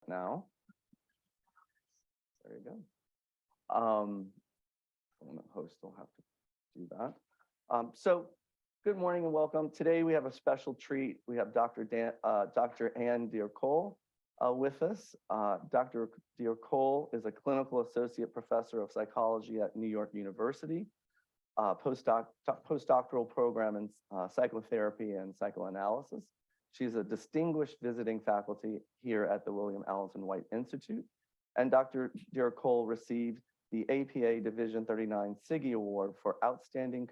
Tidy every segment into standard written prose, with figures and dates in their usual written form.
now. There you go. The host will have to do that. So good morning and welcome. Today we have a special treat. We have Dr. Ann Dear-Cole with us. Dr. Dear-Cole is a clinical associate professor of psychology at New York University, postdoctoral program in psychotherapy and psychoanalysis. She's a distinguished visiting faculty here at the William Allenson White Institute. And Dr. Dear-Cole received the APA Division 39 SIGGI Award for outstanding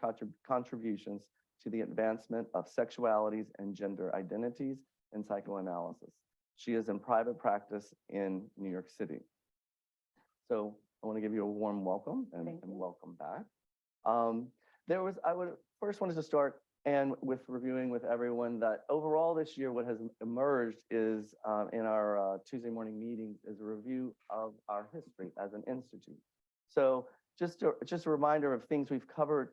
contributions to the advancement of sexualities and gender identities in psychoanalysis. She is in private practice in New York City. So I want to give you a warm welcome and welcome back. I would first wanted to start and with reviewing with everyone that overall this year, what has emerged is in our Tuesday morning meetings is a review of our history as an institute. So just a reminder of things we've covered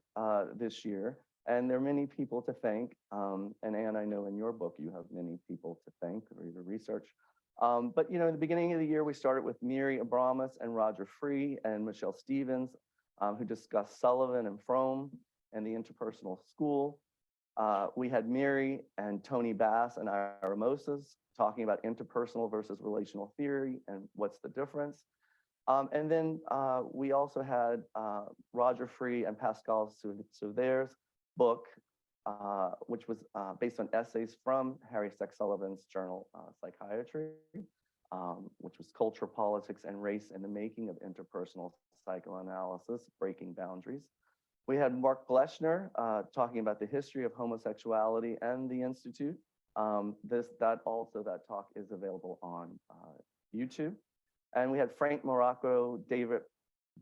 this year, and there are many people to thank. And Anne, I know in your book you have many people to thank for your research. But in the beginning of the year, we started with Miri Abramus and Roger Free and Michelle Stevens, who discussed Sullivan and Fromm and the interpersonal school. We had Miri and Tony Bass and Ira Moses talking about interpersonal versus relational theory and what's the difference. And then we also had Roger Free and Pascal Sauver's book, which was based on essays from Harry Sex Sullivan's journal, Psychiatry, which was Culture, Politics, and Race in the Making of Interpersonal Psychoanalysis, Breaking Boundaries. We had Mark Bleschner talking about the history of homosexuality and the Institute. That talk is available on YouTube. And we had Frank Morocco, David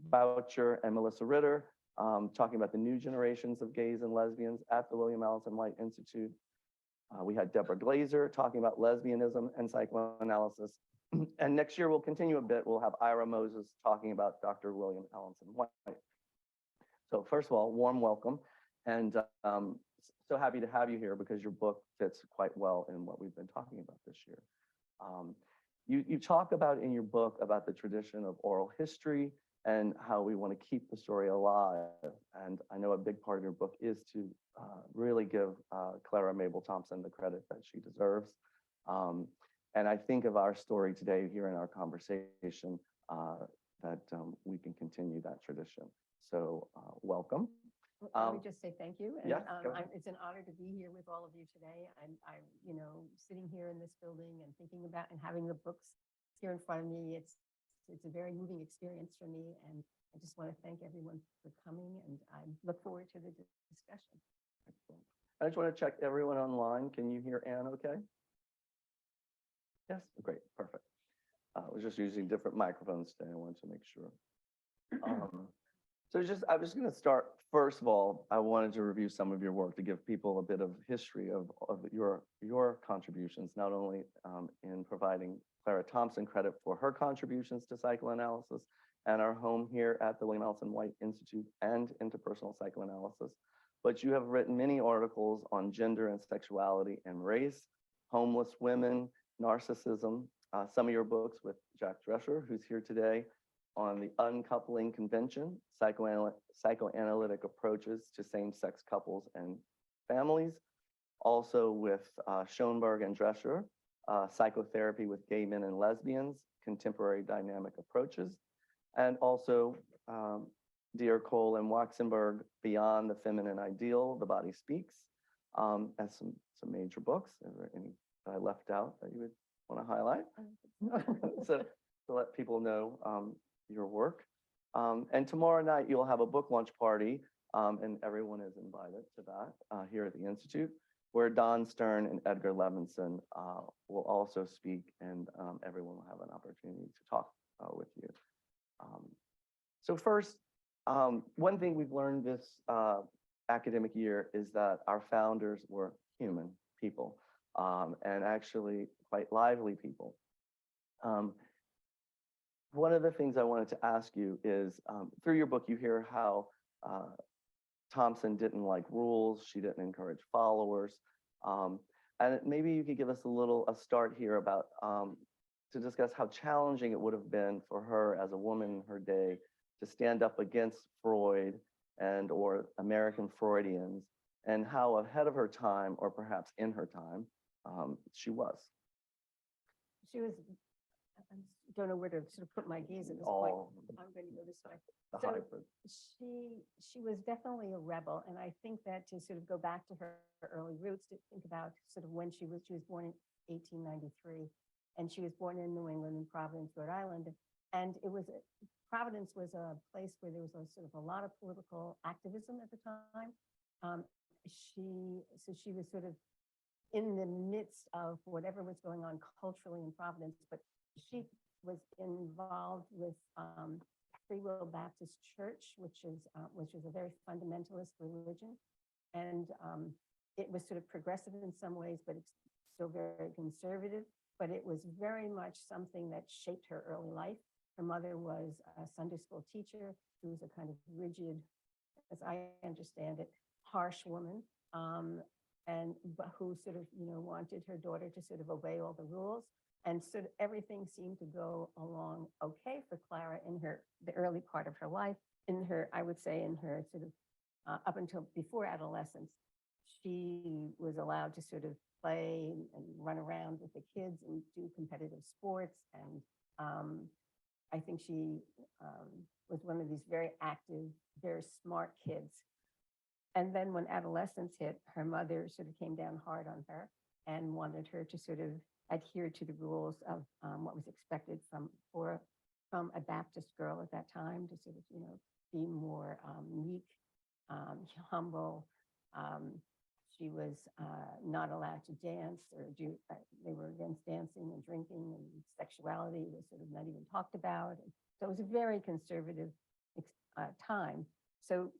Boucher, and Melissa Ritter talking about the new generations of gays and lesbians at the William Allenson White Institute. We had Deborah Glazer talking about lesbianism and psychoanalysis. And next year we'll continue a bit. We'll have Ira Moses talking about Dr. William Allenson White. So first of all, warm welcome, and so happy to have you here because your book fits quite well in what we've been talking about this year. You talk about in your book about the tradition of oral history and how we want to keep the story alive. And I know a big part of your book is to really give Clara Mabel Thompson the credit that she deserves. And I think of our story today here in our conversation that we can continue that tradition. So welcome. Let me just say thank you. And, yeah, it's an honor to be here with all of you today. I'm sitting here in this building and thinking about and having the books here in front of me. It's a very moving experience for me. And I just want to thank everyone for coming. And I look forward to the discussion. Excellent. I just want to check everyone online. Can you hear Anne okay? Yes, great, perfect. We're just using different microphones today. I wanted to make sure. I was going to start, first of all, I wanted to review some of your work to give people a bit of history of your contributions, not only in providing Clara Thompson credit for her contributions to psychoanalysis and our home here at the William Allenson White Institute and interpersonal psychoanalysis, but you have written many articles on gender and sexuality and race, homeless women, narcissism, some of your books with Jack Drescher, who's here today, on the Uncoupling Convention, psychoanalytic approaches to same-sex couples and families. Also with Schoenberg and Drescher, psychotherapy with gay men and lesbians, contemporary dynamic approaches. And also Dear-Cole and Waxenberg, Beyond the Feminine Ideal, The Body Speaks, as some major books. Are there any that I left out that you would want to highlight? So to let people know your work. And tomorrow night, you'll have a book launch party, and everyone is invited to that here at the Institute, where Don Stern and Edgar Levinson will also speak, and everyone will have an opportunity to talk with you. So first, one thing we've learned this academic year is that our founders were human people, and actually quite lively people. One of the things I wanted to ask you is, through your book, you hear how Thompson didn't like rules, she didn't encourage followers. And maybe you could give us a start here about to discuss how challenging it would have been for her as a woman in her day to stand up against Freud and or American Freudians, and how ahead of her time, or perhaps in her time, she was. She was, I don't know where to sort of put my gaze at this point. All I'm going to go this way. the So hybrid. she was definitely a rebel, and I think that to sort of go back to her early roots, to think about sort of when she was born in 1893, and she was born in New England in Providence, Rhode Island, and Providence was a place where there was sort of a lot of political activism at the time. She was sort of in the midst of whatever was going on culturally in Providence, but she was involved with Free Will Baptist Church, which is a very fundamentalist religion, and it was sort of progressive in some ways, but it's still very conservative. But it was very much something that shaped her early life. Her mother was a Sunday school teacher who was a kind of rigid, as I understand it, harsh woman, but who sort of wanted her daughter to sort of obey all the rules. And so everything seemed to go along okay for Clara in the early part of her life. I would say in her sort of up until before adolescence, she was allowed to sort of play and run around with the kids and do competitive sports. And I think she was one of these very active, very smart kids. And then when adolescence hit, her mother sort of came down hard on her and wanted her to sort of adhere to the rules of what was expected from a Baptist girl at that time, to sort of, be more meek, humble. She was not allowed to dance or they were against dancing and drinking, and sexuality was sort of not even talked about. And so it was a very conservative time. So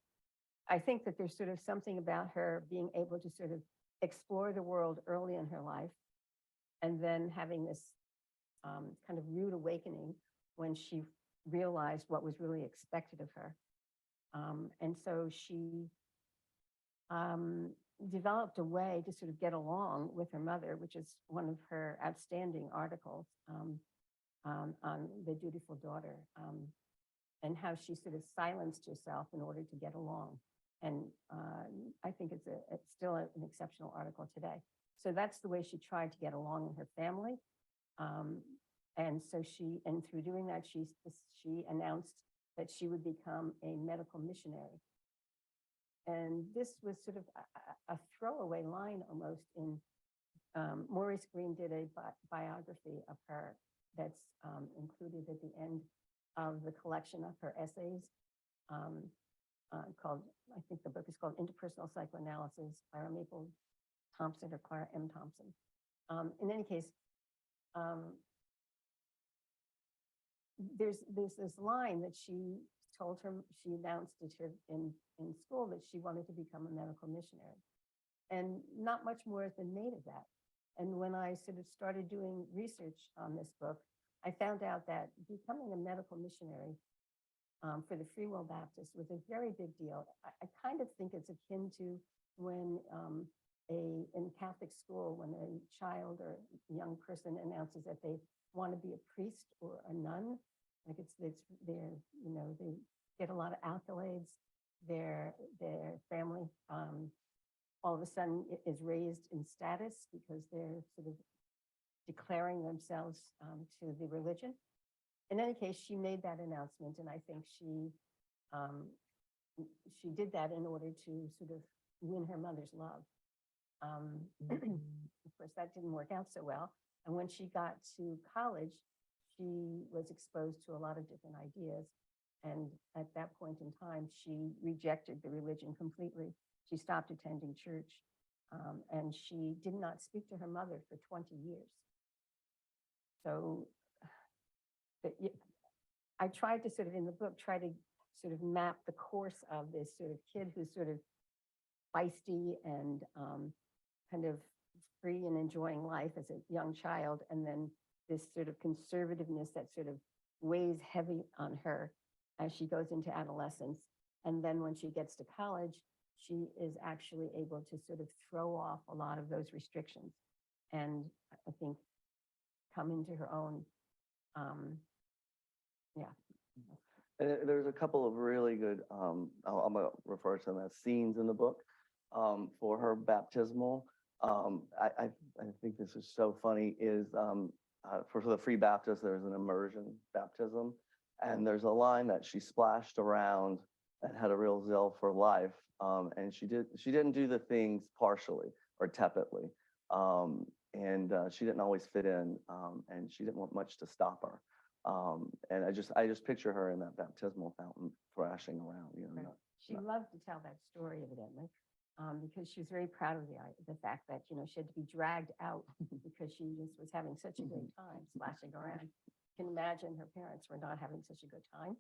I think that there's sort of something about her being able to sort of explore the world early in her life, and then having this kind of rude awakening when she realized what was really expected of her. And so she developed a way to sort of get along with her mother, which is one of her outstanding articles on The Dutiful Daughter, and how she sort of silenced herself in order to get along. And I think it's still an exceptional article today. So that's the way she tried to get along in her family. And so through doing that, she announced that she would become a medical missionary. And this was sort of a throwaway line almost in, Maurice Green did a biography of her that's included at the end of the collection of her essays, called, I think the book is called Interpersonal Psychoanalysis, Clara Maple Thompson or Clara M. Thompson. In any case, there's this line that she announced it in school, that she wanted to become a medical missionary. And not much more has been made of that. And when I sort of started doing research on this book, I found out that becoming a medical missionary for the Free Will Baptists was a very big deal. I kind of think it's akin to when in Catholic school, when a child or young person announces that they want to be a priest or a nun, like they get a lot of accolades. Their family all of a sudden is raised in status because they're sort of declaring themselves to the religion. In any case, she made that announcement, and I think she did that in order to sort of win her mother's love. Of course, that didn't work out so well. And when she got to college, she was exposed to a lot of different ideas. And at that point in time, she rejected the religion completely. She stopped attending church, and she did not speak to her mother for 20 years. So I tried to sort of, in the book, try to sort of map the course of this sort of kid who's sort of feisty and kind of free and enjoying life as a young child, and then this sort of conservativeness that sort of weighs heavy on her as she goes into adolescence. And then when she gets to college, she is actually able to sort of throw off a lot of those restrictions and I think come into her own Yeah. And there's a couple of really good, I'm gonna refer to them as scenes in the book, for her baptismal. I think this is so funny is, for the Free Baptist, there's an immersion baptism. And there's a line that she splashed around and had a real zeal for life. And she didn't do the things partially or tepidly. And she didn't always fit in, and she didn't want much to stop her. And I just picture her in that baptismal fountain thrashing around, you know. Right. She loved to tell that story, evidently, because she was very proud of the fact that, you know, she had to be dragged out because she just was having such a great time splashing around. You can imagine her parents were not having such a good time,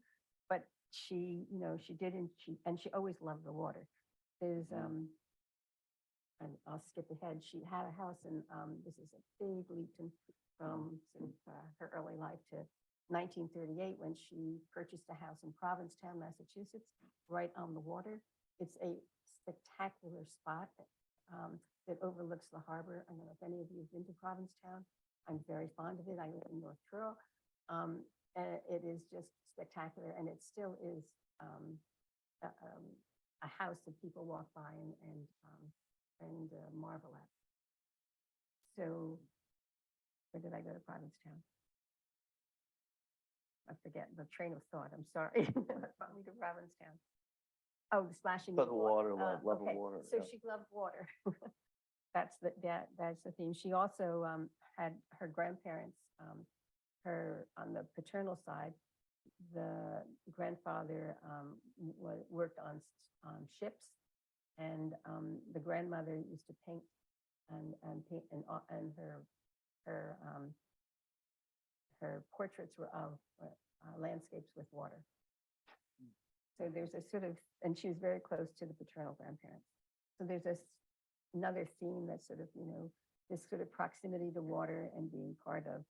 but she, you know, she didn't, and she always loved the water. There's, and I'll skip ahead. She had a house in, this is a big leap from sort of her early life to 1938 when she purchased a house in Provincetown, Massachusetts, right on the water. It's a spectacular spot that overlooks the harbor. I don't know if any of you have been to Provincetown. I'm very fond of it. I live in North Truro. And it is just spectacular, and it still is a house that people walk by and marvel at. So, where did I go to Provincetown? I forget the train of thought. I'm sorry. Brought me to Provincetown. Oh, the splashing. But the water, love okay. water. So Yeah. she loved water. That's the theme. She also had her grandparents. Her on the paternal side, the grandfather worked on ships, and the grandmother used to paint and paint and her portraits were of landscapes with water. So there's a sort of, and she was very close to the paternal grandparents. So there's another theme that's sort of, you know, this sort of proximity to water and being part of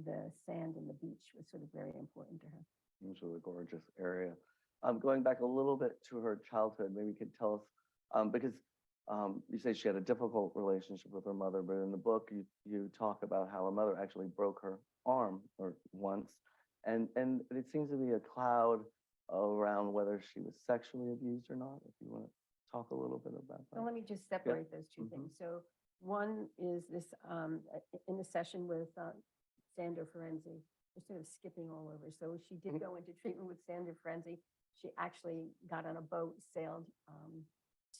the sand and the beach was sort of very important to her. It was a gorgeous area. Going back a little bit to her childhood, maybe you could tell us, because you say she had a difficult relationship with her mother, but in the book you talk about how her mother actually broke her arm once, and it seems to be a cloud around whether she was sexually abused or not. If you want to talk a little bit about that. So let me just separate those two things. So one is this in the session with Sandra Ferenczi. We're sort of skipping all over. So she did go into treatment with Sandra Ferenczi. She actually got on a boat, sailed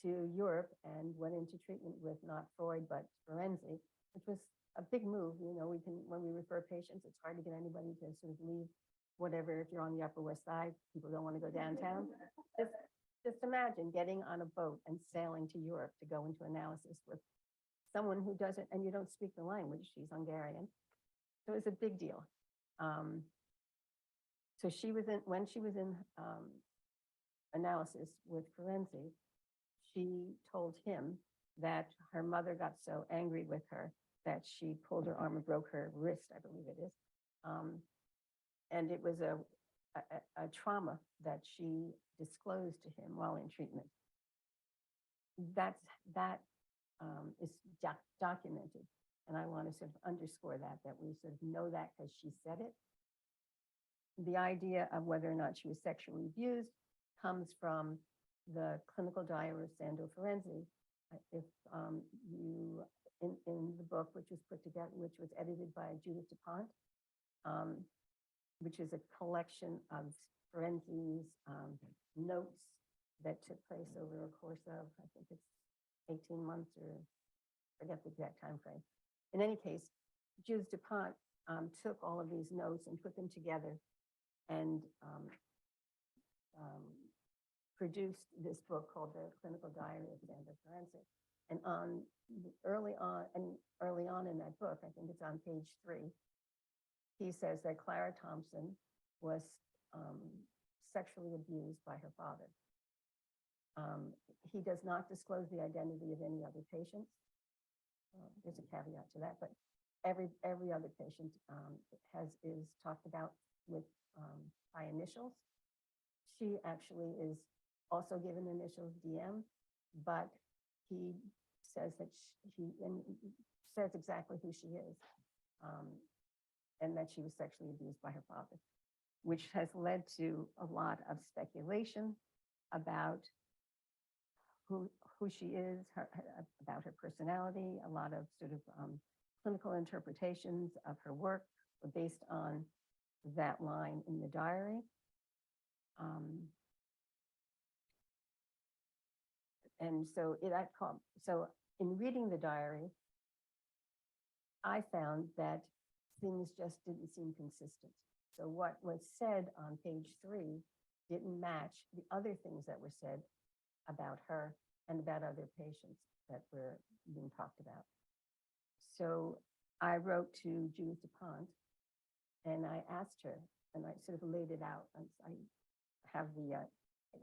to Europe, and went into treatment with not Freud but Ferenczi, which was a big move. You know, when we refer patients, it's hard to get anybody to sort of leave whatever. If you're on the Upper West Side, people don't want to go downtown. Just imagine getting on a boat and sailing to Europe to go into analysis with someone who doesn't, and you don't speak the language. She's Hungarian. So it was a big deal. So when she was in analysis with Ferenczi, she told him that her mother got so angry with her that she pulled her arm and broke her wrist, I believe it is. And it was a trauma that she disclosed to him while in treatment. That is documented. And I want to sort of underscore that we sort of know that because she said it. The idea of whether or not she was sexually abused comes from the clinical diary of Sandra Ferenczi. If you, in the book, which was put together, which was edited by Judith DuPont, which is a collection of Ferenczi's notes that took place over a course of, I think it's 18 months or I forget the exact time frame. In any case, Judith DuPont took all of these notes and put them together and produced this book called The Clinical Diary of Sandra Ferenczi. And early on in that book, I think it's on page 3, he says that Clara Thompson was sexually abused by her father. He does not disclose the identity of any other patients. There's a caveat to that, but every other patient is talked about with by initials. She actually is also given initials DM, but he says that he says exactly who she is. um, and that she was sexually abused by her father, which has led to a lot of speculation about who she is, about her personality. A lot of sort of clinical interpretations of her work were based on that line in the diary. And so so in reading the diary, I found that things just didn't seem consistent. So what was said on page 3 didn't match the other things that were said about her and about other patients that were being talked about. So I wrote to Judith DuPont and I asked her, and I sort of laid it out. I have the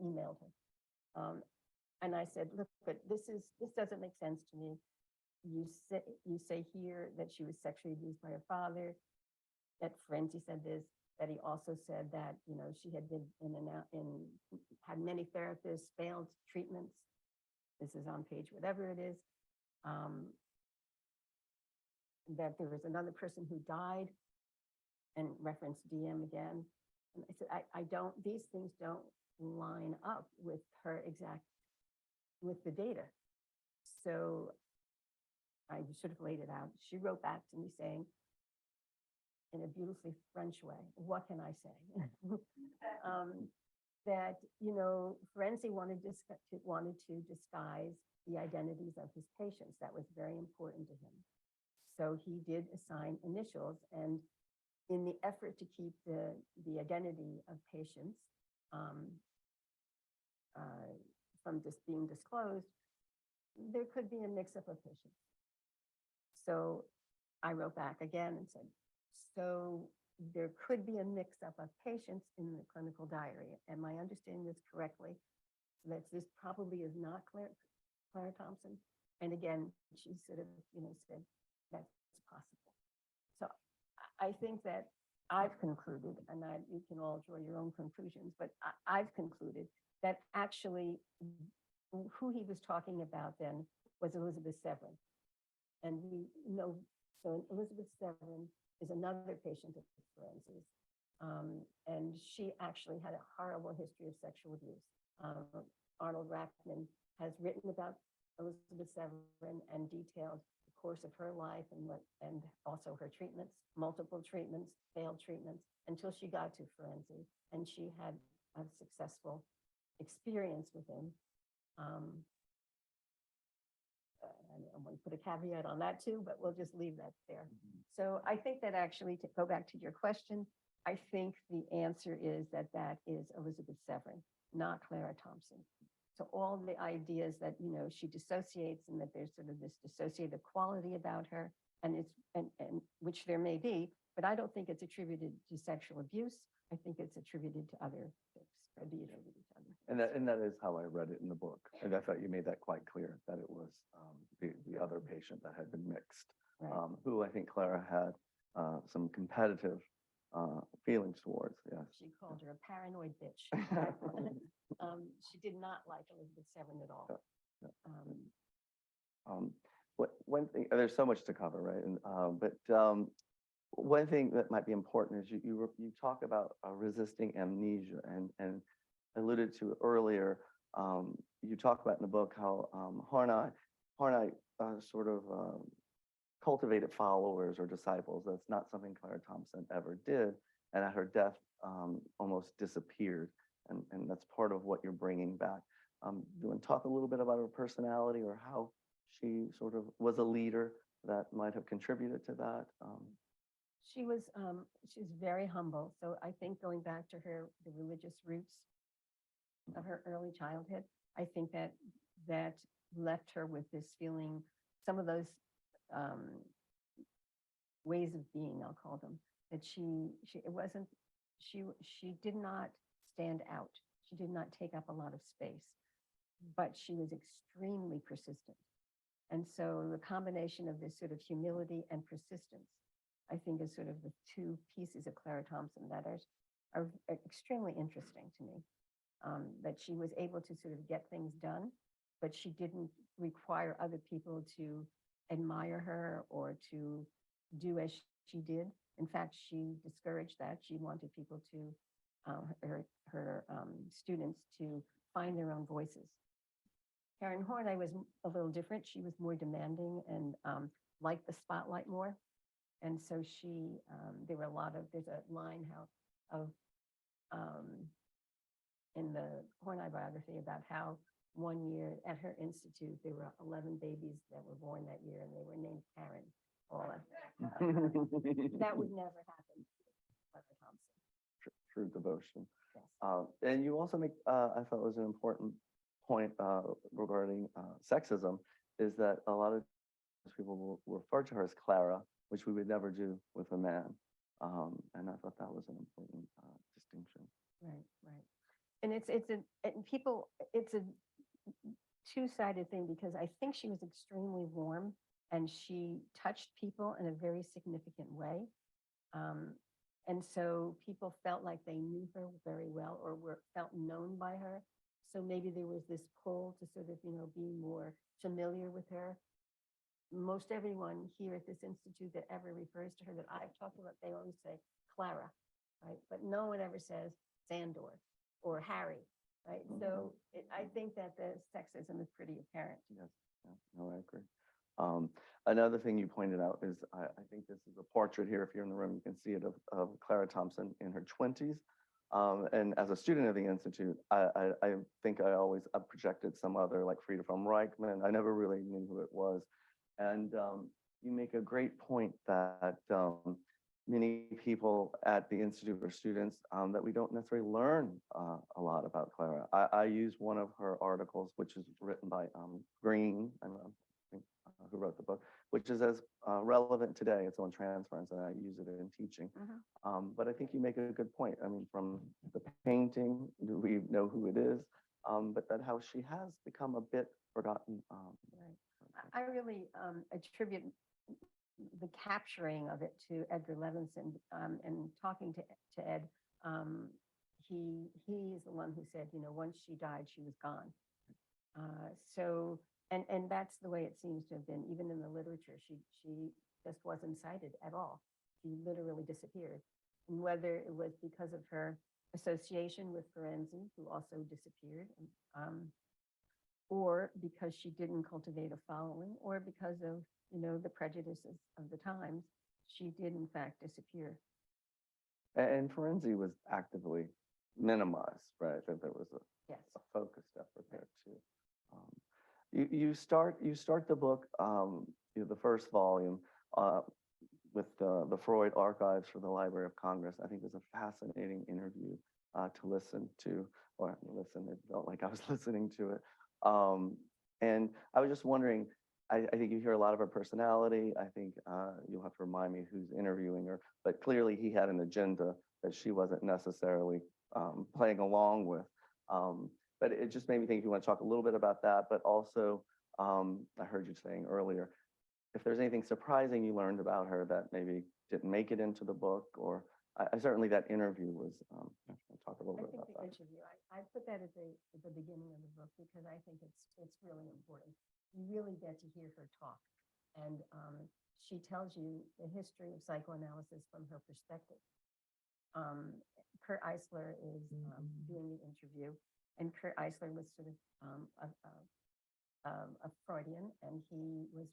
emailed her. And I said, look, but this doesn't make sense to me. You say here that she was sexually abused by her father, that Ferenczi said this, that he also said that, you know, she had been in and out, had many therapists, failed treatments. This is on page whatever it is. That there was another person who died, and referenced DM again. And I said, these things don't line up with with the data. So I sort of laid it out. She wrote back to me saying, in a beautifully French way, what can I say? That, you know, Ferenczi wanted to disguise the identities of his patients. That was very important to him. So he did assign initials, and in the effort to keep the identity of patients from just being disclosed, there could be a mix-up of patients. So I wrote back again and said, so there could be a mix-up of patients in the clinical diary. Am I understanding this correctly? That this probably is not Clara Thompson? And again, she sort of, you know, said that's possible. So I think that I've concluded, and you can all draw your own conclusions, but I've concluded that actually who he was talking about then was Elizabeth Severin. And we know, so Elizabeth Severin is another patient of Ferenczi's. And she actually had a horrible history of sexual abuse. Arnold Rackman has written about Elizabeth Severin and detailed the course of her life and also her treatments, multiple treatments, failed treatments, until she got to Ferenczi, and she had a successful experience with him. I'm going to put a caveat on that too, but we'll just leave that there. So I think that actually, to go back to your question, I think the answer is that is Elizabeth Severin, not Clara Thompson. So all the ideas that, you know, she dissociates and that there's sort of this dissociative quality about her, and which there may be, but I don't think it's attributed to sexual abuse. I think it's attributed to other things, or be attributed to other things. And that is how I read it in the book. And I thought you made that quite clear, that it was the other patient that had been mixed, Right. Who I think Clara had some competitive feelings towards. Yes. She called her a paranoid bitch. She did not like Elizabeth Severin at all. One thing, there's so much to cover, right? And, but one thing that might be important is you talk about resisting amnesia, and alluded to earlier. You talk about in the book how Harnack sort of cultivated followers or disciples. That's not something Clara Thompson ever did, and at her death almost disappeared. And that's part of what you're bringing back. Do you want to talk a little bit about her personality, or how she sort of was a leader that might have contributed to that? She's very humble. So I think going back to the religious roots of her early childhood, I think that left her with this feeling, some of those ways of being, I'll call them, that she did not stand out. She did not take up a lot of space, but she was extremely persistent. And so the combination of this sort of humility and persistence, I think, is sort of the two pieces of Clara Thompson that are extremely interesting to me. That she was able to sort of get things done, but she didn't require other people to admire her or to do as she did. In fact, she discouraged that. She wanted people to, her students to find their own voices. Karen Horney was a little different. She was more demanding and liked the spotlight more. And so she, there were a lot of, there's a line in the Horney biography about how one year at her institute, there were 11 babies that were born that year and they were named Karen. All that would never happen to Clara Thompson. True devotion. Yes. And you also make, I thought was an important point regarding sexism, is that a lot of people will refer to her as Clara, which we would never do with a man. And I thought that was an important distinction. Right, right. And it's a two-sided thing, because I think she was extremely warm and she touched people in a very significant way. And so people felt like they knew her very well or felt known by her. So maybe there was this pull to sort of, be more familiar with her. Most everyone here at this institute that ever refers to her that I've talked about, they always say Clara, right? But no one ever says Sandor or Harry, right? So I think that the sexism is pretty apparent. Yes, yeah, no, I agree. Another thing you pointed out is, I think this is a portrait here. If you're in the room, you can see it of Clara Thompson in her 20s. And as a student of the Institute, I think I always projected some other, like Frieda von Reichmann. I never really knew who it was. And you make a great point that many people at the Institute are students that we don't necessarily learn a lot about Clara. I use one of her articles, which is written by Green, who wrote the book, which is as relevant today. It's on transference, and I use it in teaching. But I think you make a good point. I mean, from the painting, we know who it is, but that how she has become a bit forgotten. Right. I really attribute the capturing of it to Edgar Levinson, and talking to Ed. He is the one who said, once she died, she was gone. So, and that's the way it seems to have been, even in the literature. She just wasn't cited at all. She literally disappeared. And whether it was because of her association with Ferenczi, who also disappeared, or because she didn't cultivate a following, or because of, the prejudices of the times, she did in fact disappear. And Ferenczi was actively minimized, right? I think there was Yes. a focused effort there too. You start the book, the first volume, with the Freud archives for the Library of Congress. I think it was a fascinating interview to listen to, or listen. It felt like I was listening to it. And I was just wondering, I think you hear a lot of her personality. I think you'll have to remind me who's interviewing her, but clearly he had an agenda that she wasn't necessarily playing along with. But it just made me think, if you want to talk a little bit about that, but also, I heard you saying earlier, if there's anything surprising you learned about her that maybe didn't make it into the book, or I certainly that interview was, talk a little bit about that. Interview, I put that at the beginning of the book because I think it's really important. You really get to hear her talk, and she tells you the history of psychoanalysis from her perspective. Kurt Eisler is doing the interview, and Kurt Eisler was sort of a Freudian, and he was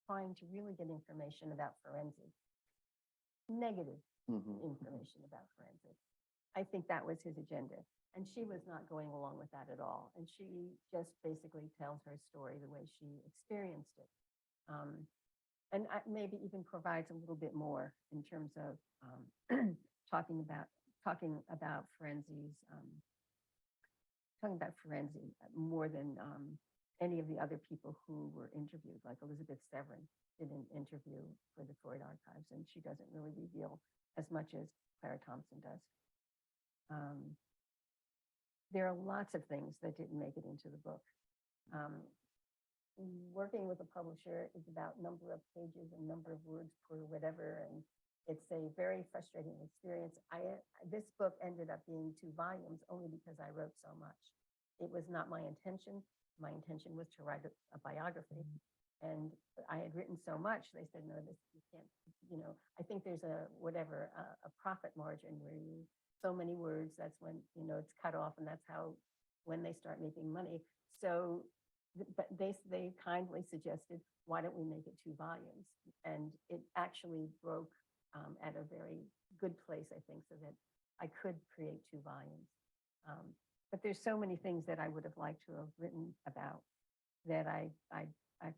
trying to really get information about Ferenczi, negative information about Ferenczi. I think that was his agenda, and she was not going along with that at all. And she just basically tells her story the way she experienced it, and maybe even provides a little bit more in terms of talking about Ferenczi's. Talking about Ferenczi more than any of the other people who were interviewed, like Elizabeth Severin did an interview for the Freud archives, and she doesn't really reveal as much as Clara Thompson does. There are lots of things that didn't make it into the book. Working with a publisher is about number of pages and number of words per whatever, and it's a very frustrating experience. This book ended up being 2 volumes only because I wrote so much. It was not my intention. My intention was to write a biography, And I had written so much, they said, no, this, you can't, I think there's a profit margin where so many words, that's when, it's cut off, and that's how, when they start making money. So, but they kindly suggested, why don't we make it 2 volumes? And it actually broke at a very good place, I think, so that I could create 2 volumes. But there's so many things that I would have liked to have written about that I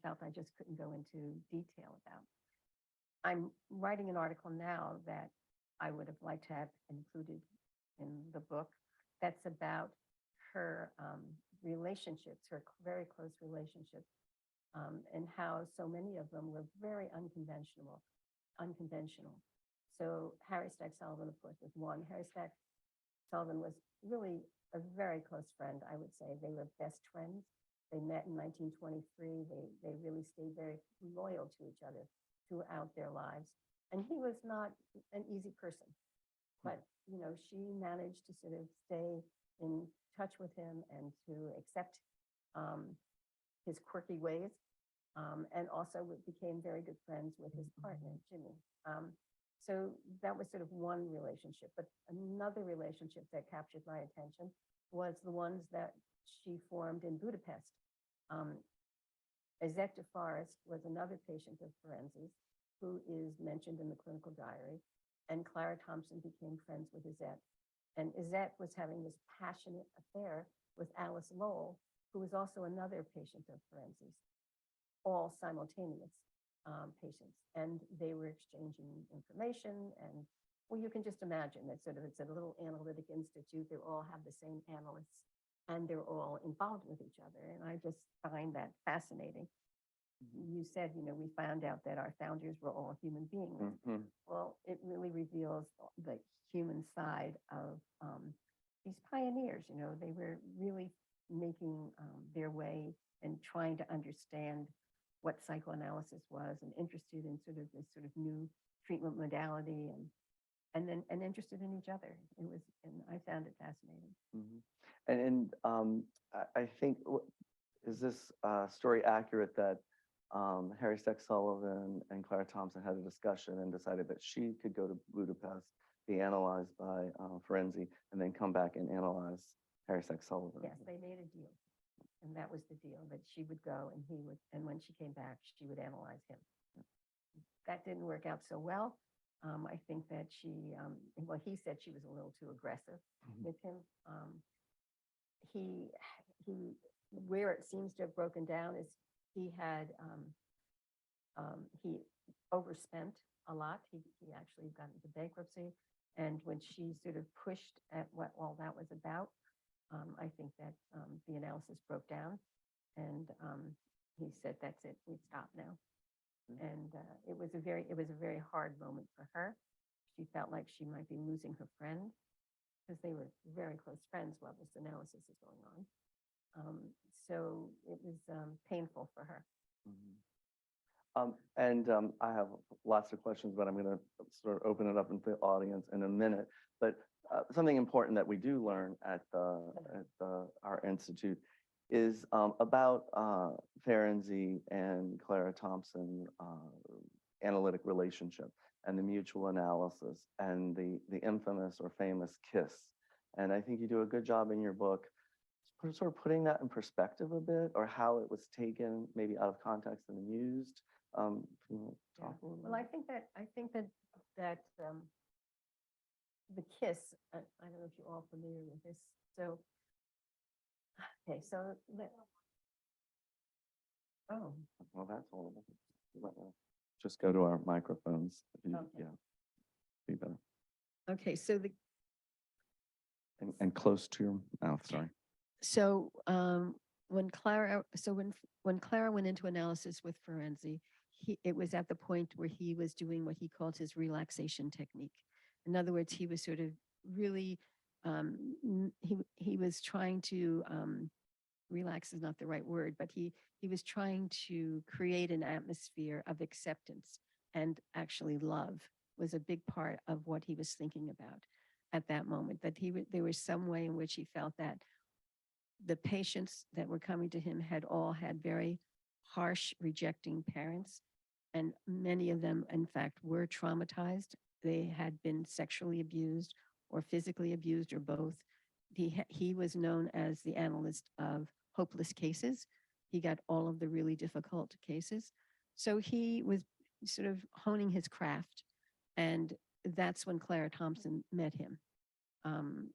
felt I just couldn't go into detail about. I'm writing an article now that I would have liked to have included in the book that's about her relationships, her very close relationships, and how so many of them were very unconventional. So Harry Stack Sullivan, of course, was one. Harry Stack Sullivan was really a very close friend, I would say. They were best friends. They met in 1923. They really stayed very loyal to each other throughout their lives. And he was not an easy person, but she managed to sort of stay in touch with him and to accept his quirky ways, and also became very good friends with his partner, Jimmy. So that was sort of one relationship. But another relationship that captured my attention was the ones that she formed in Budapest. Izette de Forest was another patient of Ferenzi's who is mentioned in the clinical diary, and Clara Thompson became friends with Izette. And Izette was having this passionate affair with Alice Lowell, who was also another patient of Ferenzi's, all simultaneous patients. And they were exchanging information, and well, you can just imagine that it's a little analytic institute. They all have the same analysts, and they're all involved with each other. And I just find that fascinating. You said, we found out that our founders were all human beings. Well, it really reveals the human side of these pioneers. They were really making their way and trying to understand what psychoanalysis was, and interested in this new treatment modality, and interested in each other. And I found it fascinating. I think, is this story accurate that Harry Stack Sullivan and Clara Thompson had a discussion and decided that she could go to Budapest, be analyzed by Ferenczi, and then come back and analyze Harry Stack Sullivan? Yes, they made a deal. And that was the deal, that she would go and he would, and when she came back, she would analyze him. That didn't work out so well. I think that he said she was a little too aggressive with him. Where it seems to have broken down is he overspent a lot. He actually got into bankruptcy. And when she sort of pushed at what all that was about, I think that the analysis broke down, and he said, "That's it. We stop now." And it was a very hard moment for her. She felt like she might be losing her friend, because they were very close friends while this analysis is going on. So it was painful for her. I have lots of questions, but I'm going to sort of open it up into the audience in a minute. But something important that we do learn at our institute is about Ferenczi and Clara Thompson analytic relationship, and the mutual analysis, and the infamous or famous kiss. And I think you do a good job in your book sort of putting that in perspective a bit, or how it was taken maybe out of context and used. Can you talk a little bit? Well, I think that the kiss, I don't know if you're all familiar with this. So, okay, so Well, that's horrible. Just go to our microphones. Okay. Yeah, be better. Okay, so And close to your mouth, sorry. So when Clara went into analysis with Ferenczi, it was at the point where he was doing what he called his relaxation technique. In other words, he was sort of really, he was trying to, relax is not the right word, but he was trying to create an atmosphere of acceptance, and actually love was a big part of what he was thinking about at that moment, that there was some way in which he felt that the patients that were coming to him had all had very harsh, rejecting parents. And many of them, in fact, were traumatized. They had been sexually abused or physically abused or both. He was known as the analyst of hopeless cases. He got all of the really difficult cases. So he was sort of honing his craft. And that's when Clara Thompson met him.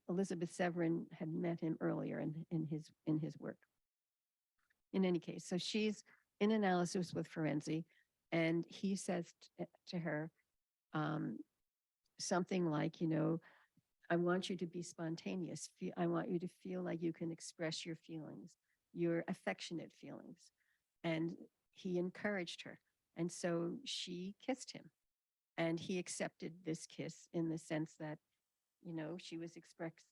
Elizabeth Severin had met him earlier in his work. In any case, so she's in analysis with Ferenczi, and he says to her something like, I want you to be spontaneous. I want you to feel like you can express your feelings, your affectionate feelings. And he encouraged her. And so she kissed him. And he accepted this kiss in the sense that, she was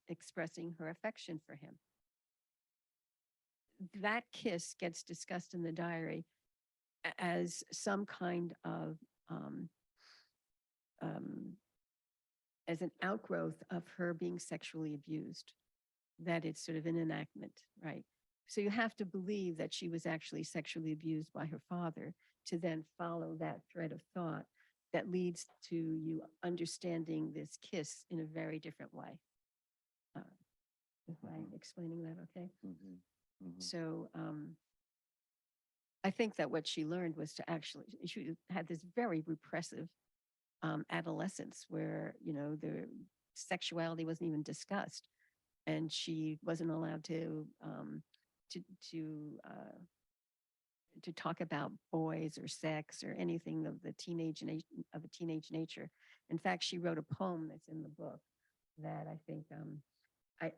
expressing her affection for him. That kiss gets discussed in the diary as some kind of as an outgrowth of her being sexually abused, that it's sort of an enactment, right? So you have to believe that she was actually sexually abused by her father to then follow that thread of thought that leads to you understanding this kiss in a very different way. Am I explaining that okay? So I think that what she learned was to actually, she had this very repressive adolescence where, the sexuality wasn't even discussed, and she wasn't allowed to talk about boys or sex or anything of a teenage nature. In fact, she wrote a poem that's in the book that I think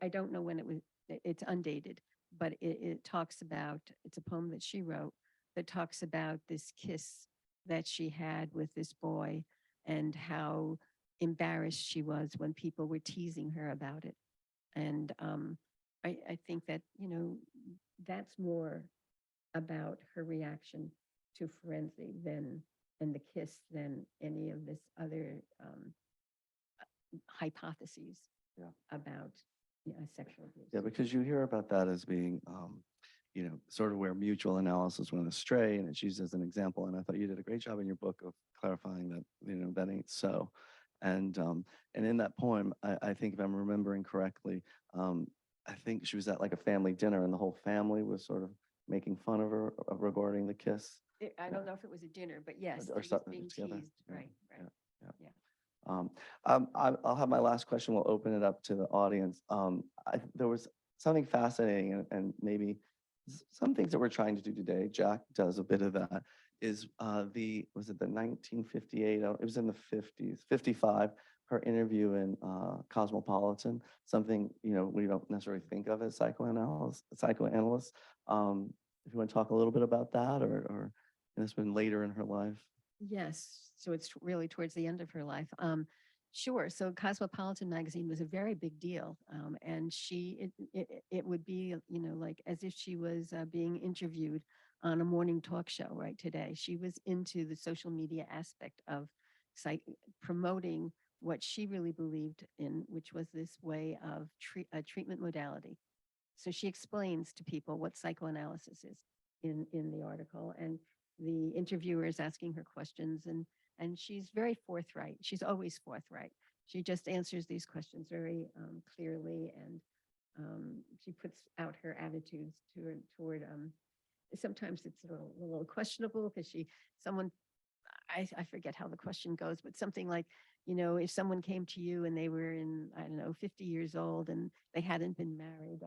I don't know when it was. It's undated, but it talks about. It's a poem that she wrote that talks about this kiss that she had with this boy and how embarrassed she was when people were teasing her about it. And I think that, that's more about her reaction to Ferenczi and the kiss than any of this other hypotheses about sexual abuse. Yeah, because you hear about that as being, sort of where mutual analysis went astray, and it's used as an example. And I thought you did a great job in your book of clarifying that, that ain't so. And in that poem, I think if I'm remembering correctly, I think she was at like a family dinner, and the whole family was sort of making fun of her regarding the kiss. I don't know if it was a dinner, but yes, Or she was something being together. teased. Right. I'll have my last question. We'll open it up to the audience. There was something fascinating, and maybe some things that we're trying to do today. Jack does a bit of that. Is was it the 1958? It was in the 50s, 55. Her interview in Cosmopolitan. Something we don't necessarily think of as psychoanalysts. If you want to talk a little bit about that, or it's been later in her life. Yes. So it's really towards the end of her life. Sure. So Cosmopolitan magazine was a very big deal. And it would be, like as if she was being interviewed on a morning talk show right today. She was into the social media aspect of promoting what she really believed in, which was this way of a treatment modality. So she explains to people what psychoanalysis is in the article, and the interviewer is asking her questions, and she's very forthright. She's always forthright. She just answers these questions very clearly, and she puts out her attitudes toward sometimes it's a little questionable because I forget how the question goes, but something like, if someone came to you and they were in, I don't know, 50 years old and they hadn't been married,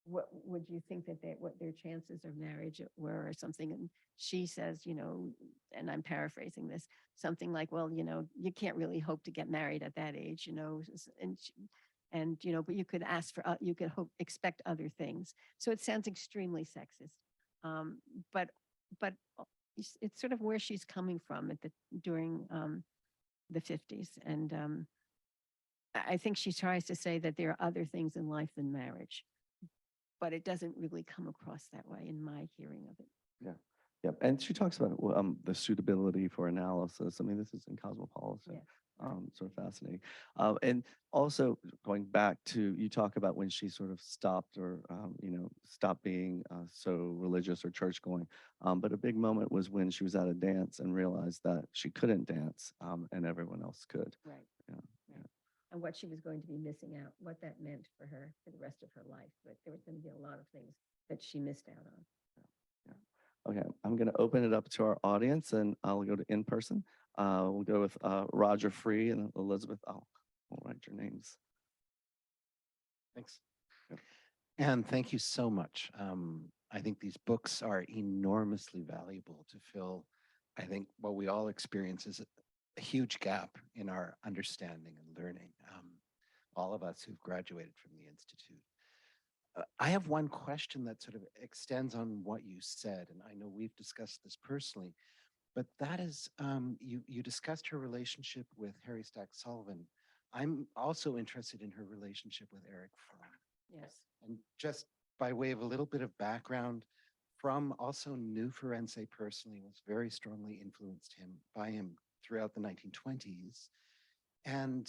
what would you think that what their chances of marriage were, or something? And she says, and I'm paraphrasing this, something like, well, you can't really hope to get married at that age, and but you could ask for, you could expect other things. So it sounds extremely sexist, but it's sort of where she's coming from during the 50s, and I think she tries to say that there are other things in life than marriage, but it doesn't really come across that way in my hearing of it. Yeah. And she talks about the suitability for analysis. I mean, this is in Cosmopolitan. Sort of fascinating. And also going back to, you talk about when she sort of stopped or, stopped being so religious or church going. But a big moment was when she was at a dance and realized that she couldn't dance and everyone else could. Right. Yeah. Right. And what she was going to be missing out, what that meant for her for the rest of her life. But there was going to be a lot of things that she missed out on. Yeah. Okay, I'm going to open it up to our audience and I'll go to in person. We'll go with Roger Free and Elizabeth. I'll write your names. Thanks. And thank you so much. I think these books are enormously valuable to fill, I think, what we all experience is a huge gap in our understanding and learning. All of us who've graduated from the Institute. I have one question that sort of extends on what you said, and I know we've discussed this personally, but that is, you discussed her relationship with Harry Stack Sullivan. I'm also interested in her relationship with Eric Fromm. Yes. And just by way of a little bit of background, Fromm also knew Ferenczi personally, was very strongly influenced by him throughout the 1920s. And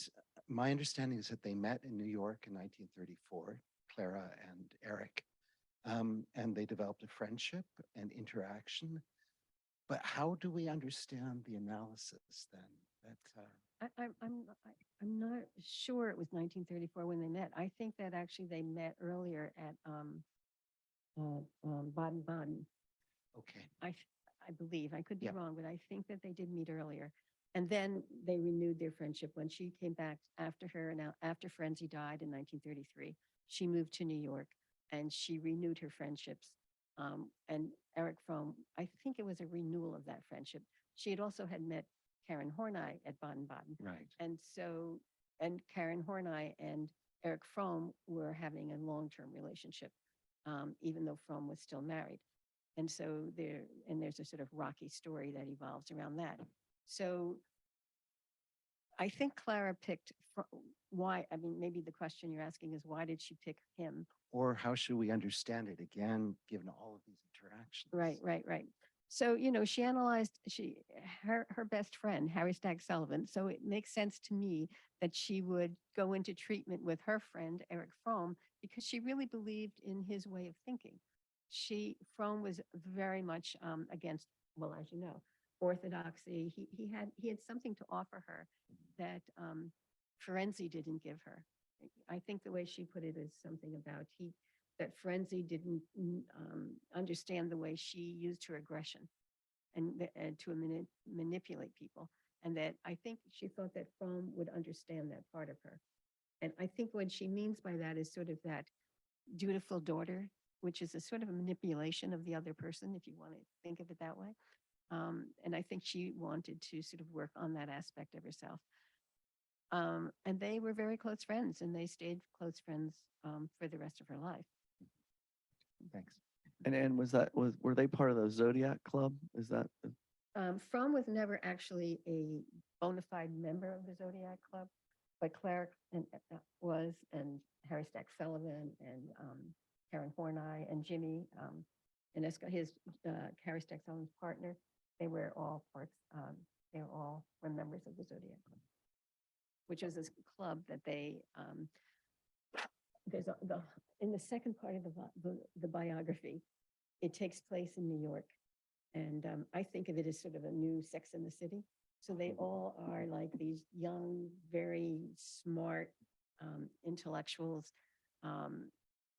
my understanding is that they met in New York in 1934, Clara and Eric, and they developed a friendship and interaction. But how do we understand the analysis then? I'm not sure it was 1934 when they met. I think that actually they met earlier at Baden-Baden. Okay. I believe, I could be Yeah. wrong, but I think that they did meet earlier. And then they renewed their friendship when she came back after her and after Ferenczi died in 1933. She moved to New York and she renewed her friendships. And Eric Fromm, I think it was a renewal of that friendship. She had also had met Karen Horney at Baden-Baden. Right. And so, and Karen Horney and Eric Fromm were having a long-term relationship, even though Fromm was still married. And so there's a sort of rocky story that evolves around that. So I think Clara picked why, I mean, maybe the question you're asking is why did she pick him? Or how should we understand it again, given all of these interactions? Right. So, she analyzed her best friend, Harry Stack Sullivan. So it makes sense to me that she would go into treatment with her friend, Eric Fromm, because she really believed in his way of thinking. Fromm was very much against, well, as you know, orthodoxy. He had something to offer her that Ferenczi didn't give her. I think the way she put it is something about that Ferenczi didn't understand the way she used her aggression and to manipulate people. And that I think she thought that Fromm would understand that part of her. And I think what she means by that is sort of that dutiful daughter, which is a sort of a manipulation of the other person, if you want to think of it that way. And I think she wanted to sort of work on that aspect of herself. And they were very close friends and they stayed close friends for the rest of her life. Thanks. And were they part of the Zodiac Club? Is that? Fromm was never actually a bona fide member of the Zodiac Club, but Claire was, and Harry Stack Sullivan and Karen Horney and Jimmy and his Harry Stack Sullivan's partner, they were all were members of the Zodiac Club, which was this club that they in the second part of the biography, it takes place in New York. And I think of it as sort of a new Sex in the City. So they all are like these young, very smart intellectuals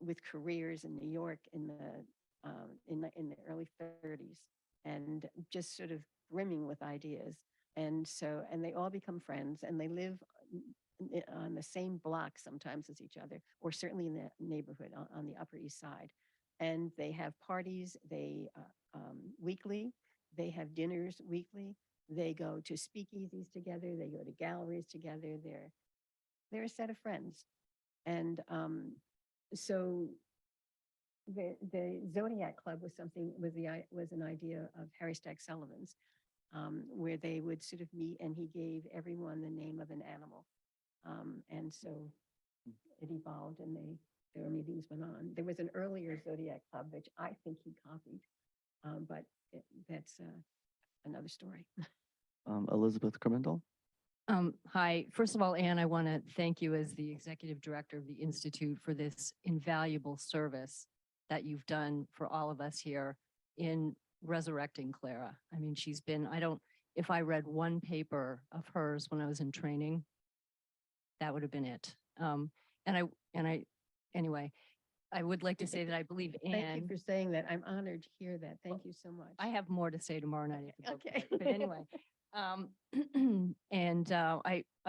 with careers in New York in the early 30s, and just sort of brimming with ideas. And they all become friends, and they live on the same block sometimes as each other, or certainly in the neighborhood on the Upper East Side. And they have parties, weekly, they have dinners weekly, they go to speakeasies together, they go to galleries together, they're a set of friends. And so the Zodiac Club was an idea of Harry Stack Sullivan's, where they would sort of meet, and he gave everyone the name of an animal. And so it evolved, and their meetings went on. There was an earlier Zodiac Club, which I think he copied, but that's another story. Elizabeth Cremendal? Hi, first of all, Anne, I want to thank you as the executive director of the Institute for this invaluable service that you've done for all of us here in resurrecting Clara. I mean, she's been, if I read one paper of hers when I was in training, that would have been it. Anyway, I would like to say that I believe Thank you Anne, for saying that. I'm honored to hear that. Thank you so much. I have more to say tomorrow night at the book Okay. club, but anyway. I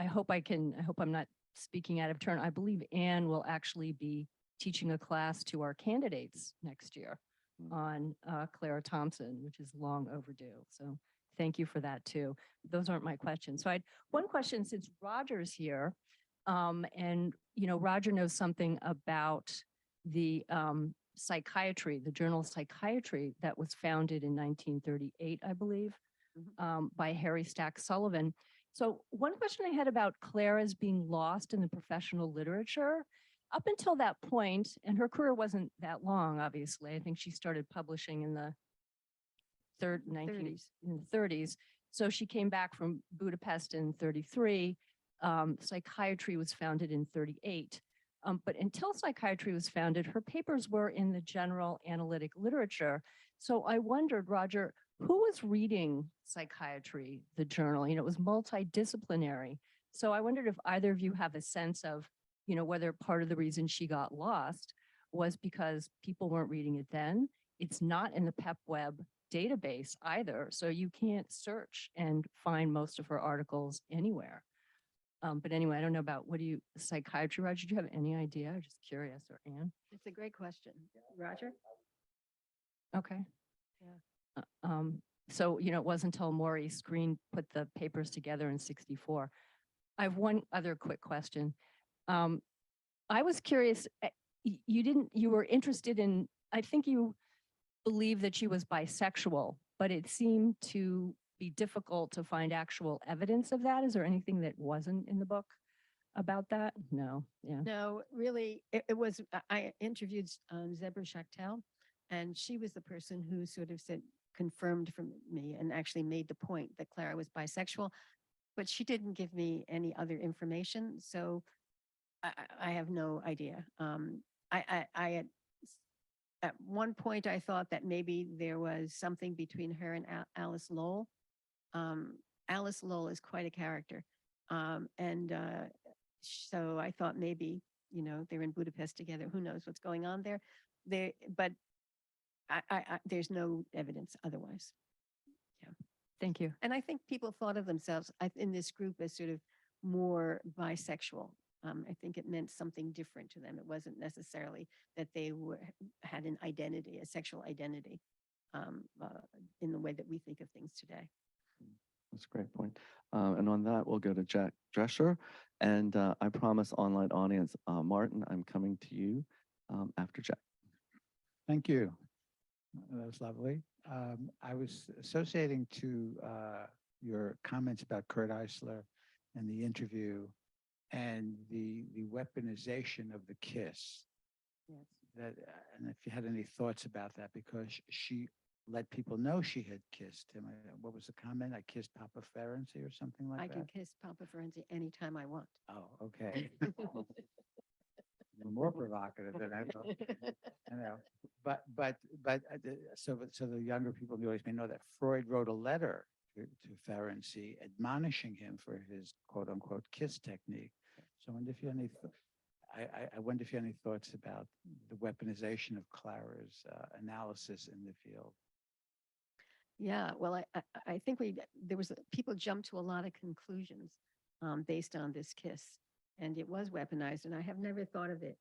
hope I'm not speaking out of turn. I believe Anne will actually be teaching a class to our candidates next year on Clara Thompson, which is long overdue. So thank you for that too. Those aren't my questions. So I had one question since Roger's here. And Roger knows something about the psychiatry, the journal Psychiatry that was founded in 1938, I believe, by Harry Stack Sullivan. So one question I had about Clara's being lost in the professional literature, up until that point, and her career wasn't that long, obviously. I think she started publishing in the 30s. So she came back from Budapest in 33. Psychiatry was founded in 38. But until Psychiatry was founded, her papers were in the general analytic literature. So I wondered, Roger, who was reading Psychiatry, the journal? It was multidisciplinary. So I wondered if either of you have a sense of, whether part of the reason she got lost was because people weren't reading it then. It's not in the PepWeb database either. So you can't search and find most of her articles anywhere. But anyway, I don't know about Psychiatry, Roger, do you have any idea? I'm just curious, or Anne? It's a great question. Roger? Okay. Yeah. So, it wasn't until Maurice Green put the papers together in 64. I have one other quick question. I was curious, you were interested in, I think you believe that she was bisexual, but it seemed to be difficult to find actual evidence of that. Is there anything that wasn't in the book about that? No. Yeah. No, really, it was, I interviewed Zebra Schachtel, and she was the person who sort of confirmed for me and actually made the point that Clara was bisexual, but she didn't give me any other information. So I have no idea. At one point I thought that maybe there was something between her and Alice Lowell. Alice Lowell is quite a character. So I thought maybe, they're in Budapest together. Who knows what's going on there? But there's no evidence otherwise. Yeah. Thank you. And I think people thought of themselves in this group as sort of more bisexual. I think it meant something different to them. It wasn't necessarily that they had an identity, a sexual identity, in the way that we think of things today. That's a great point. And on that, we'll go to Jack Drescher. And I promise online audience, Martin, I'm coming to you after Jack. Thank you. That was lovely. I was associating to your comments about Kurt Eisler and the interview and the weaponization of the kiss. Yes. And if you had any thoughts about that, because she let people know she had kissed him. What was the comment? I kissed Papa Ferenczi or something like I that? can kiss Papa Ferenczi anytime I want. Oh, okay. More provocative than I thought. I know. So the younger people in the audience may know that Freud wrote a letter to Ferenczi admonishing him for his quote unquote kiss technique. So I wonder if you had any I wonder if you had any thoughts about the weaponization of Clara's analysis in the field. Yeah, well, I think people jumped to a lot of conclusions based on this kiss, and it was weaponized, and I have never thought of it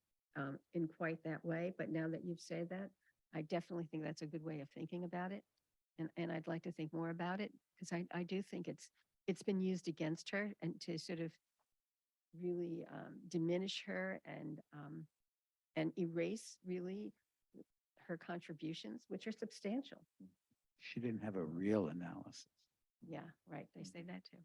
in quite that way. But now that you've said that, I definitely think that's a good way of thinking about it. And I'd like to think more about it, because I do think it's been used against her and to sort of really diminish her and erase really her contributions, which are substantial. She didn't have a real analysis. Yeah, right. They say that too.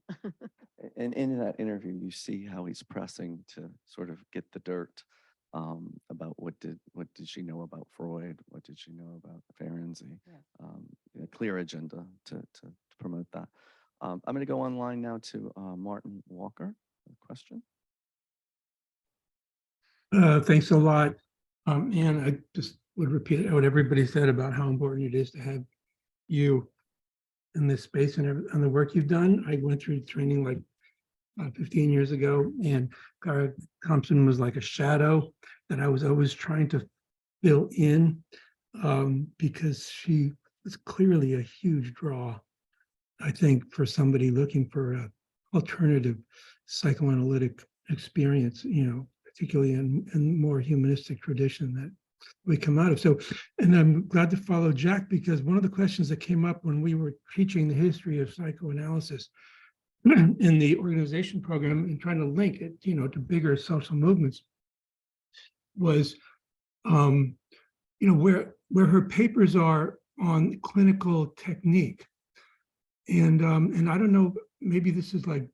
And in that interview, you see how he's pressing to sort of get the dirt about what did she know about Freud, what did she know about Ferenczi, Yeah. a clear agenda to promote that. I'm going to go online now to Martin Walker. A question? Thanks a lot. And I just would repeat what everybody said about how important it is to have you in this space and the work you've done. I went through training like 15 years ago, and Clara Thompson was like a shadow that I was always trying to fill in because she was clearly a huge draw, I think, for somebody looking for a alternative psychoanalytic experience, particularly in more humanistic tradition that we come out of. So, and I'm glad to follow Jack, because one of the questions that came up when we were teaching the history of psychoanalysis in the organization program and trying to link it, to bigger social movements was, where her papers are on clinical technique. And I don't know, maybe this is like,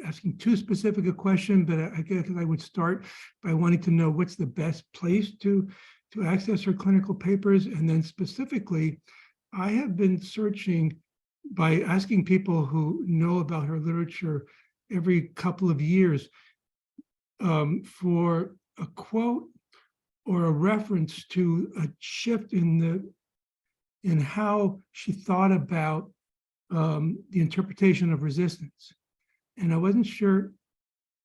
asking too specific a question, but I guess I would start by wanting to know what's the best place to access her clinical papers. And then specifically, I have been searching by asking people who know about her literature every couple of years for a quote or a reference to a shift in how she thought about the interpretation of resistance. And I wasn't sure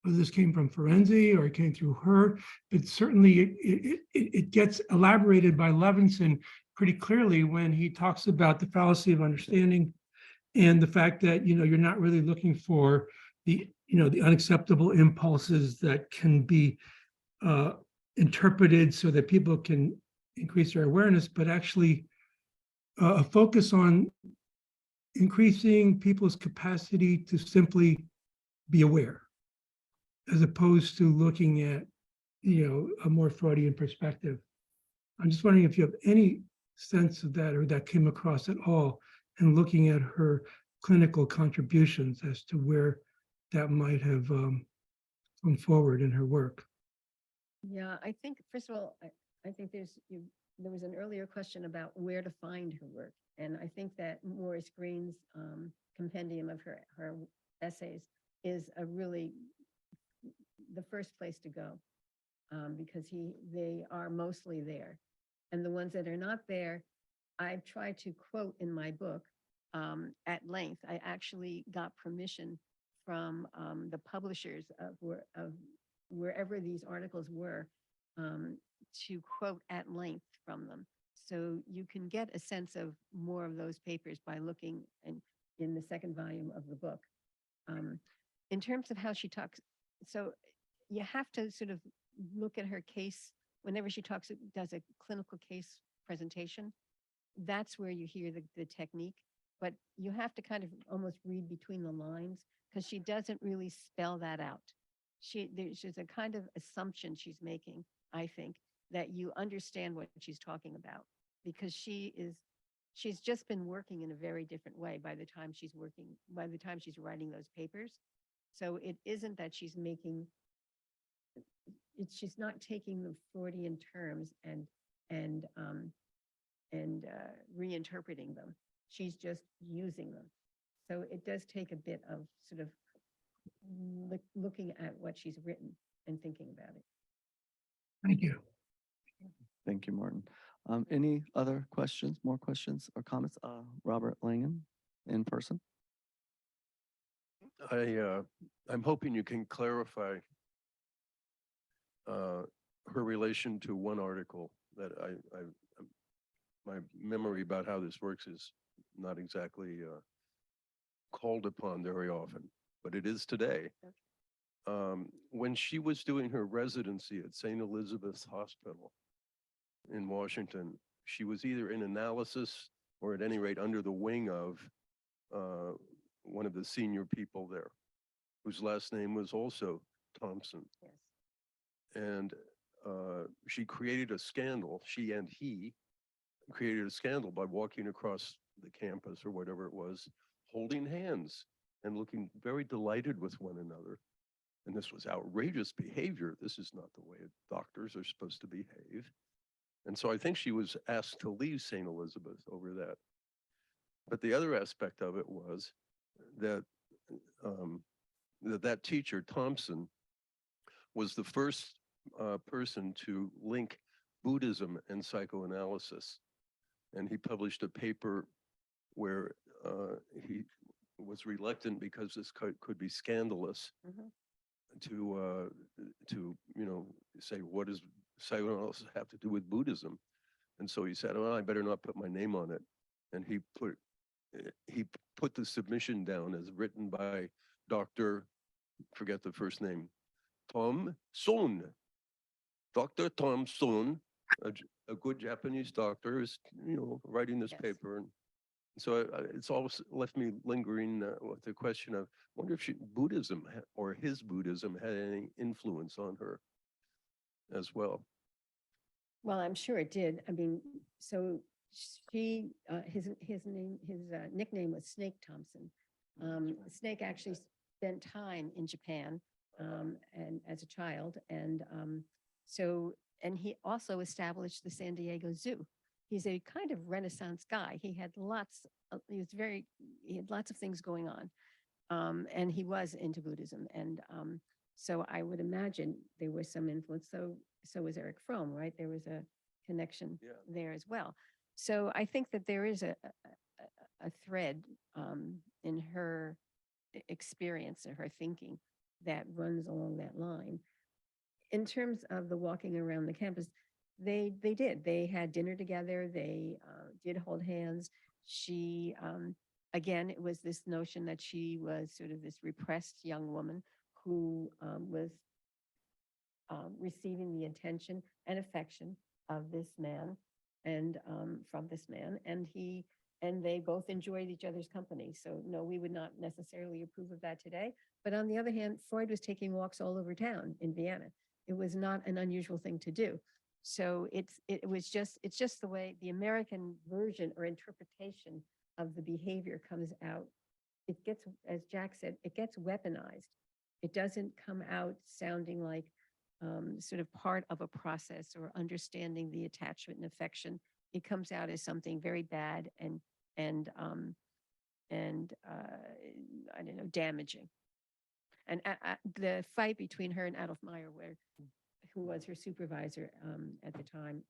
whether this came from Ferenczi or it came through her, but certainly it gets elaborated by Levinson pretty clearly when he talks about the fallacy of understanding and the fact that, you're not really looking for the unacceptable impulses that can be interpreted so that people can increase their awareness, but actually a focus on increasing people's capacity to simply be aware, as opposed to looking at, a more Freudian perspective. I'm just wondering if you have any sense of that or that came across at all in looking at her clinical contributions as to where that might have come forward in her work. Yeah, I think, first of all, I think there was an earlier question about where to find her work. And I think that Maurice Green's compendium of her essays is really the first place to go because they are mostly there. And the ones that are not there, I've tried to quote in my book at length. I actually got permission from the publishers of wherever these articles were to quote at length from them. So you can get a sense of more of those papers by looking in the second volume of the book. In terms of how she talks, so you have to sort of look at her case whenever she does a clinical case presentation. That's where you hear the technique, but you have to kind of almost read between the lines because she doesn't really spell that out. There's a kind of assumption she's making, I think, that you understand what she's talking about because she's just been working in a very different way by the time she's writing those papers. So it isn't that she's not taking the Freudian terms and reinterpreting them. She's just using them. So it does take a bit of sort of looking at what she's written and thinking about it. Thank you. Thank you, Martin. Any other questions, more questions or comments? Robert Langen in person. I'm hoping you can clarify her relation to one article that my memory about how this works is not exactly called upon very often, but it is today. When she was doing her residency at St. Elizabeth's Hospital in Washington, she was either in analysis or at any rate under the wing of one of the senior people there, whose last name was also Thompson. Yes. And she created a scandal, she and he created a scandal by walking across the campus or whatever it was, holding hands and looking very delighted with one another. And this was outrageous behavior. This is not the way doctors are supposed to behave. And so I think she was asked to leave St. Elizabeth over that. But the other aspect of it was that that teacher, Thompson, was the first person to link Buddhism and psychoanalysis. And he published a paper where he was reluctant because this could be scandalous Mhm. to say, what does psychoanalysis have to do with Buddhism? And so he said, well, I better not put my name on it. And he put the submission down as written by Dr. forget the first name, Thompson. Dr. Thompson, a good Japanese doctor, is writing this Yes. paper. And so it's always left me lingering with the question of, I wonder if Buddhism or his Buddhism had any influence on her as well. Well, I'm sure it did. I mean, so she, his nickname was Snake Thompson. Snake actually spent time in Japan and as a child, and and he also established the San Diego Zoo. He's a kind of Renaissance guy. He had lots of things going on, and he was into Buddhism, and so I would imagine there was some influence. So was Eric Fromm, right? There was a connection there as well. So I think that there is a thread in her experience and her thinking that runs along that line. In terms of the walking around the campus, they did. They had dinner together. They did hold hands. She, again, it was this notion that she was sort of this repressed young woman who was receiving the attention and affection of this man and from this man, and they both enjoyed each other's company. So no, we would not necessarily approve of that today. But on the other hand, Freud was taking walks all over town in Vienna. It was not an unusual thing to do. So it's just the way the American version or interpretation of the behavior comes out. It gets, as Jack said, it gets weaponized. It doesn't come out sounding like sort of part of a process or understanding the attachment and affection. It comes out as something very bad and I don't know, damaging. And the fight between her and Adolf Meyer, who was her supervisor at the time,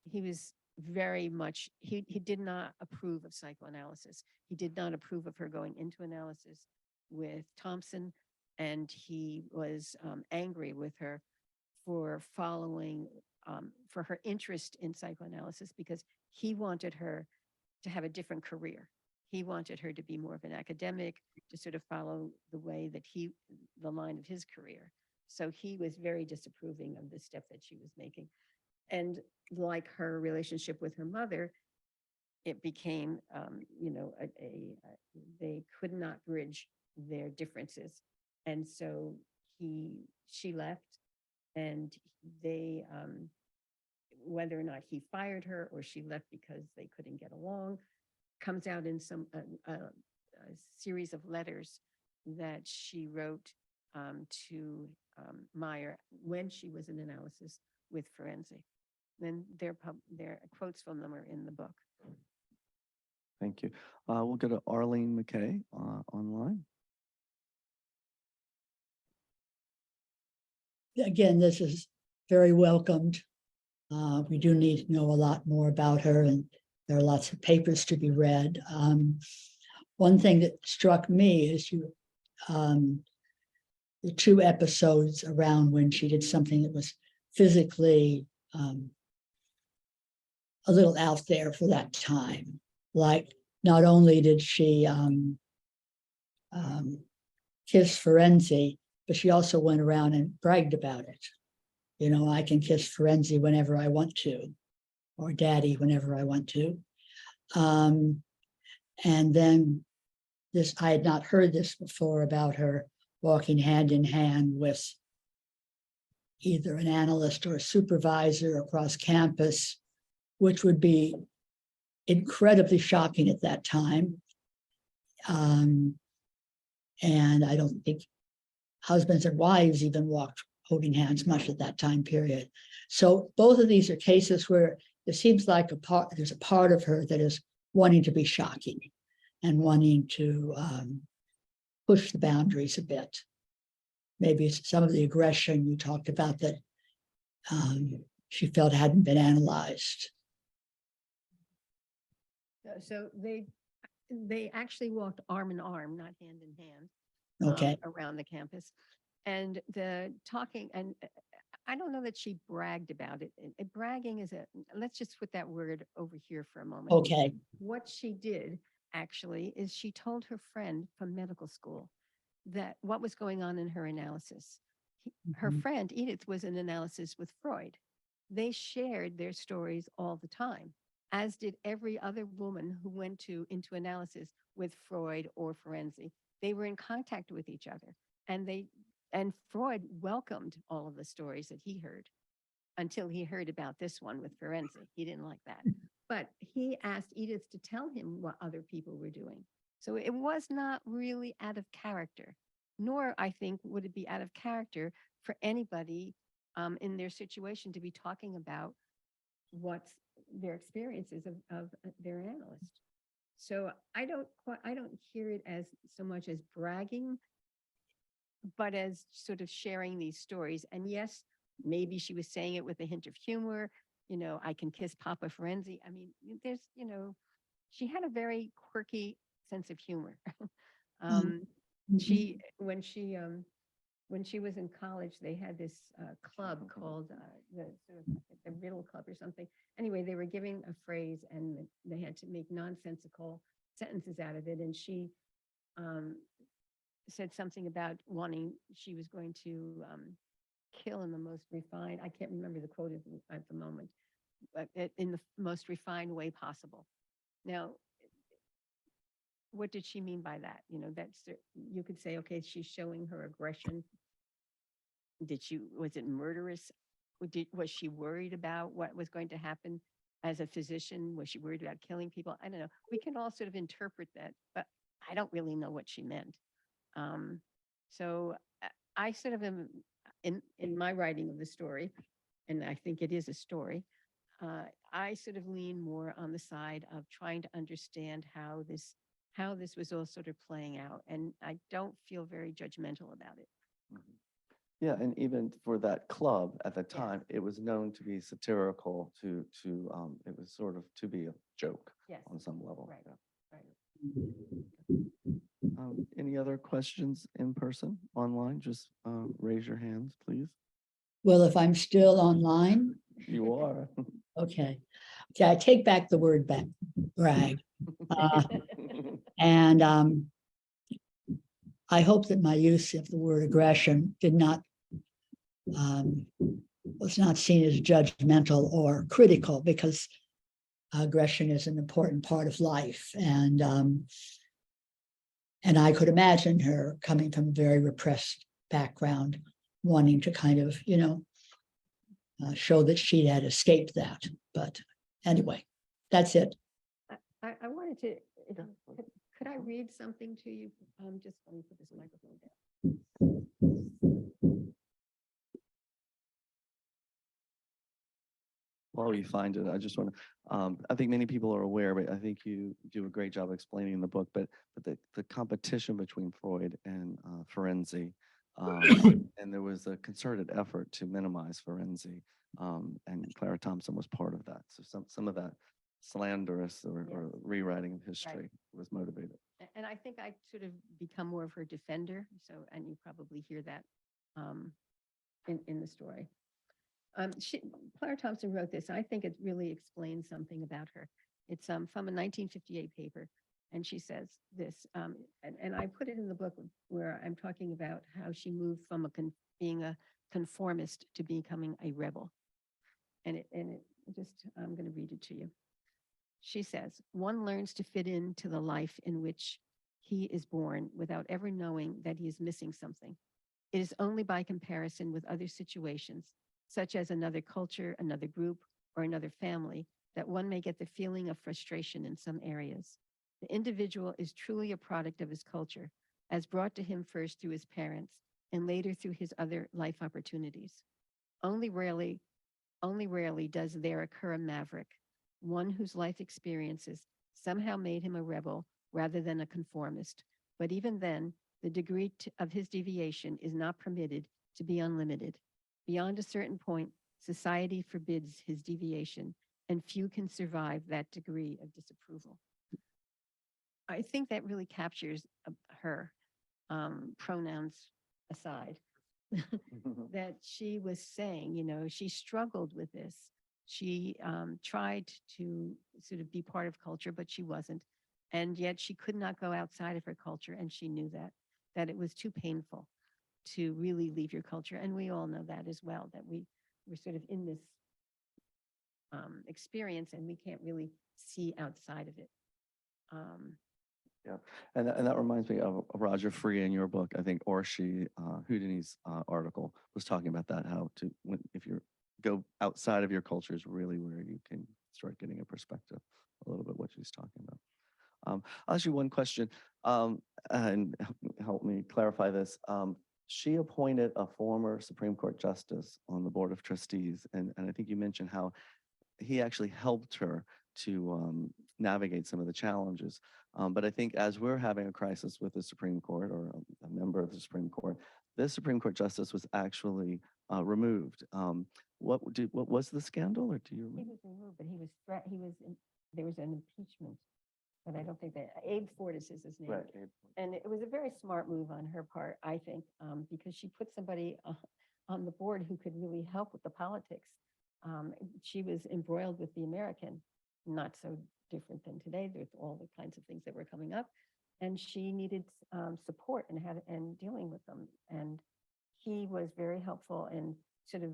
he was very much, he did not approve of psychoanalysis. He did not approve of her going into analysis with Thompson, and he was angry with her for following, for her interest in psychoanalysis, because he wanted her to have a different career. He wanted her to be more of an academic, to sort of follow the way that the line of his career. So he was very disapproving of the step that she was making. And like her relationship with her mother, it became, they could not bridge their differences. And so she left, and they, whether or not he fired her or she left because they couldn't get along, comes out in some a series of letters that she wrote to Meyer when she was in analysis with Ferenczi. And their quotes from them are in the book. Thank you. We'll go to Arlene McKay online. Again, this is very welcomed. We do need to know a lot more about her, and there are lots of papers to be read. One thing that struck me is the two episodes around when she did something that was physically a little out there for that time. Like, not only did she kiss Ferenczi, but she also went around and bragged about it. You know, I can kiss Ferenczi whenever I want to, or Daddy whenever I want to. And then this, I had not heard this before about her walking hand in hand with either an analyst or a supervisor across campus, which would be incredibly shocking at that time. And I don't think husbands and wives even walked holding hands much at that time period. So both of these are cases where it seems like there's a part of her that is wanting to be shocking and wanting to push the boundaries a bit. Maybe some of the aggression you talked about that she felt hadn't been analyzed. So they actually walked arm in arm, not hand in hand. Okay. Around the campus. And the talking, and I don't know that she bragged about it. Bragging is let's just put that word over here for a moment. Okay. What she did actually is she told her friend from medical school that what was going on in her analysis. Her Mhm. friend Edith was in analysis with Freud. They shared their stories all the time, as did every other woman who went into analysis with Freud or Ferenczi. They were in contact with each other, and Freud welcomed all of the stories that he heard until he heard about this one with Ferenczi. He didn't like that, but he asked Edith to tell him what other people were doing. So it was not really out of character, nor I think would it be out of character for anybody in their situation to be talking about what's their experiences of their analyst. So I don't hear it as so much as bragging, but as sort of sharing these stories. And yes, maybe she was saying it with a hint of humor. You know, I can kiss Papa Ferenczi. I mean, there's, you know, she had a very quirky sense of humor. Mhm. She when she was in college, they had this club called the sort of the Riddle Club or something. Anyway, they were giving a phrase and they had to make nonsensical sentences out of it. And she said something about she was going to kill in the most refined, I can't remember the quote at the moment, but in the most refined way possible. Now, what did she mean by that? You know, you could say, okay, she's showing her aggression. Was it murderous? Was she worried about what was going to happen as a physician? Was she worried about killing people? I don't know. We can all sort of interpret that, but I don't really know what she meant. So I sort of am in my writing of the story, and I think it is a story. I sort of lean more on the side of trying to understand how this was all sort of playing out, and I don't feel very judgmental about it. Yeah, and even for that club at the Yes. time, it was known to be satirical, it was sort of to be a joke Yes, on some level. right, yeah. right. Any other questions in person, online? Just raise your hands, please. Well, if I'm still online, You are. okay. Okay, I take back the word brag. And I hope that my use of the word aggression was not seen as judgmental or critical, because aggression is an important part of life. And I could imagine her coming from a very repressed background, wanting to kind of, show that she had escaped that. But anyway, that's it. I wanted to, could I read something to you? Just let me put this microphone down. While you find it, I just want to, I think many people are aware, but I think you do a great job explaining in the book, but the competition between Freud and Ferenczi, and there was a concerted effort to minimize Ferenczi, and Clara Thompson was part of that. So some of that slanderous or rewriting of history was motivated. And I think I sort of become more of her defender. So, and you probably hear that in the story. Clara Thompson wrote this. I think it really explains something about her. It's from a 1958 paper. And she says this, and I put it in the book where I'm talking about how she moved from being a conformist to becoming a rebel. And I'm going to read it to you. She says, one learns to fit into the life in which he is born without ever knowing that he is missing something. It is only by comparison with other situations, such as another culture, another group, or another family, that one may get the feeling of frustration in some areas. The individual is truly a product of his culture, as brought to him first through his parents and later through his other life opportunities. Only rarely does there occur a maverick, one whose life experiences somehow made him a rebel rather than a conformist. But even then, the degree of his deviation is not permitted to be unlimited. Beyond a certain point, society forbids his deviation, and few can survive that degree of disapproval. I think that really captures her, pronouns aside, that she was saying, you know, she struggled with this. She tried to sort of be part of culture, but she wasn't. And yet she could not go outside of her culture. And she knew that it was too painful to really leave your culture. And we all know that as well, that we're sort of in this experience and we can't really see outside of it. Yeah, and that reminds me of Roger Free in your book, I think, or she, Houdini's article was talking about that, how to, if you go outside of your culture is really where you can start getting a perspective, a little bit what she's talking about. I'll ask you one question, and help me clarify this. She appointed a former Supreme Court justice on the Board of Trustees, and I think you mentioned how he actually helped her to navigate some of the challenges. But I think as we're having a crisis with the Supreme Court or a member of the Supreme Court, this Supreme Court justice was actually removed. What was the scandal, or do you He remember? was removed, but there was an impeachment, but I don't think that, Abe Fortas is his name. Right. And it was a very smart move on her part, I think, because she put somebody on the board who could really help with the politics. She was embroiled with the American, not so different than today, with all the kinds of things that were coming up. And she needed support and dealing with them. And he was very helpful in sort of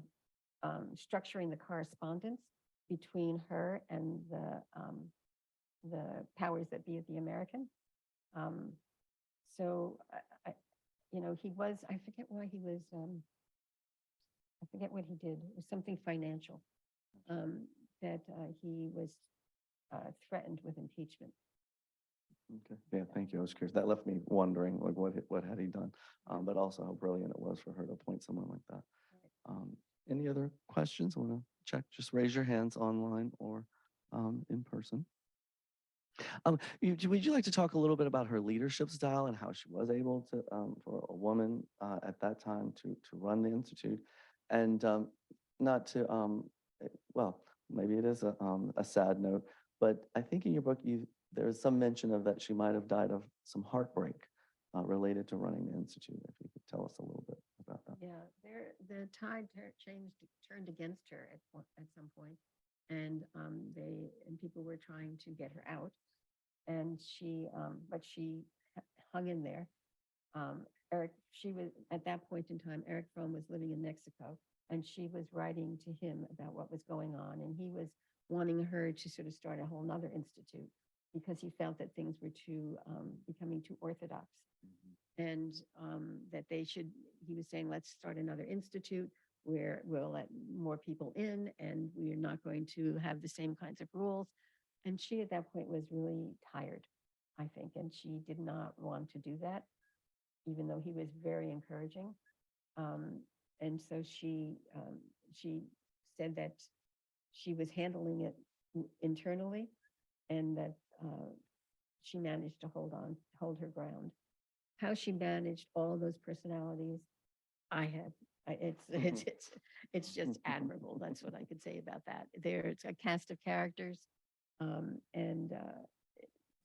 structuring the correspondence between her and the powers that be at the American. So, you know, he was, I forget why he was, I forget what he did. It was something financial, that he was threatened with impeachment. Okay. Yeah, thank you. I was curious. That left me wondering, like, what had he done? But also how brilliant it was for her to appoint someone like that. Any other questions? I want to check. Just raise your hands online or in person. Would you like to talk a little bit about her leadership style and how she was able to, for a woman at that time, to run the institute, and not to, well, maybe it is a sad note, but I think in your book there is some mention of that she might have died of some heartbreak related to running the institute. If you could tell us a little bit about that. Yeah, the tide turned against her at some point, and people were trying to get her out, and but she hung in there. She was at that point in time. Eric Fromm was living in Mexico, and she was writing to him about what was going on, and he was wanting her to sort of start a whole nother institute because he felt that things were becoming too orthodox. And that he was saying, let's start another institute where we'll let more people in and we're not going to have the same kinds of rules. And she at that point was really tired, I think, and she did not want to do that, even though he was very encouraging. And so she said that she was handling it internally and that she managed to hold her ground. How she managed all of those personalities, it's just admirable. That's what I could say about that. There's a cast of characters, and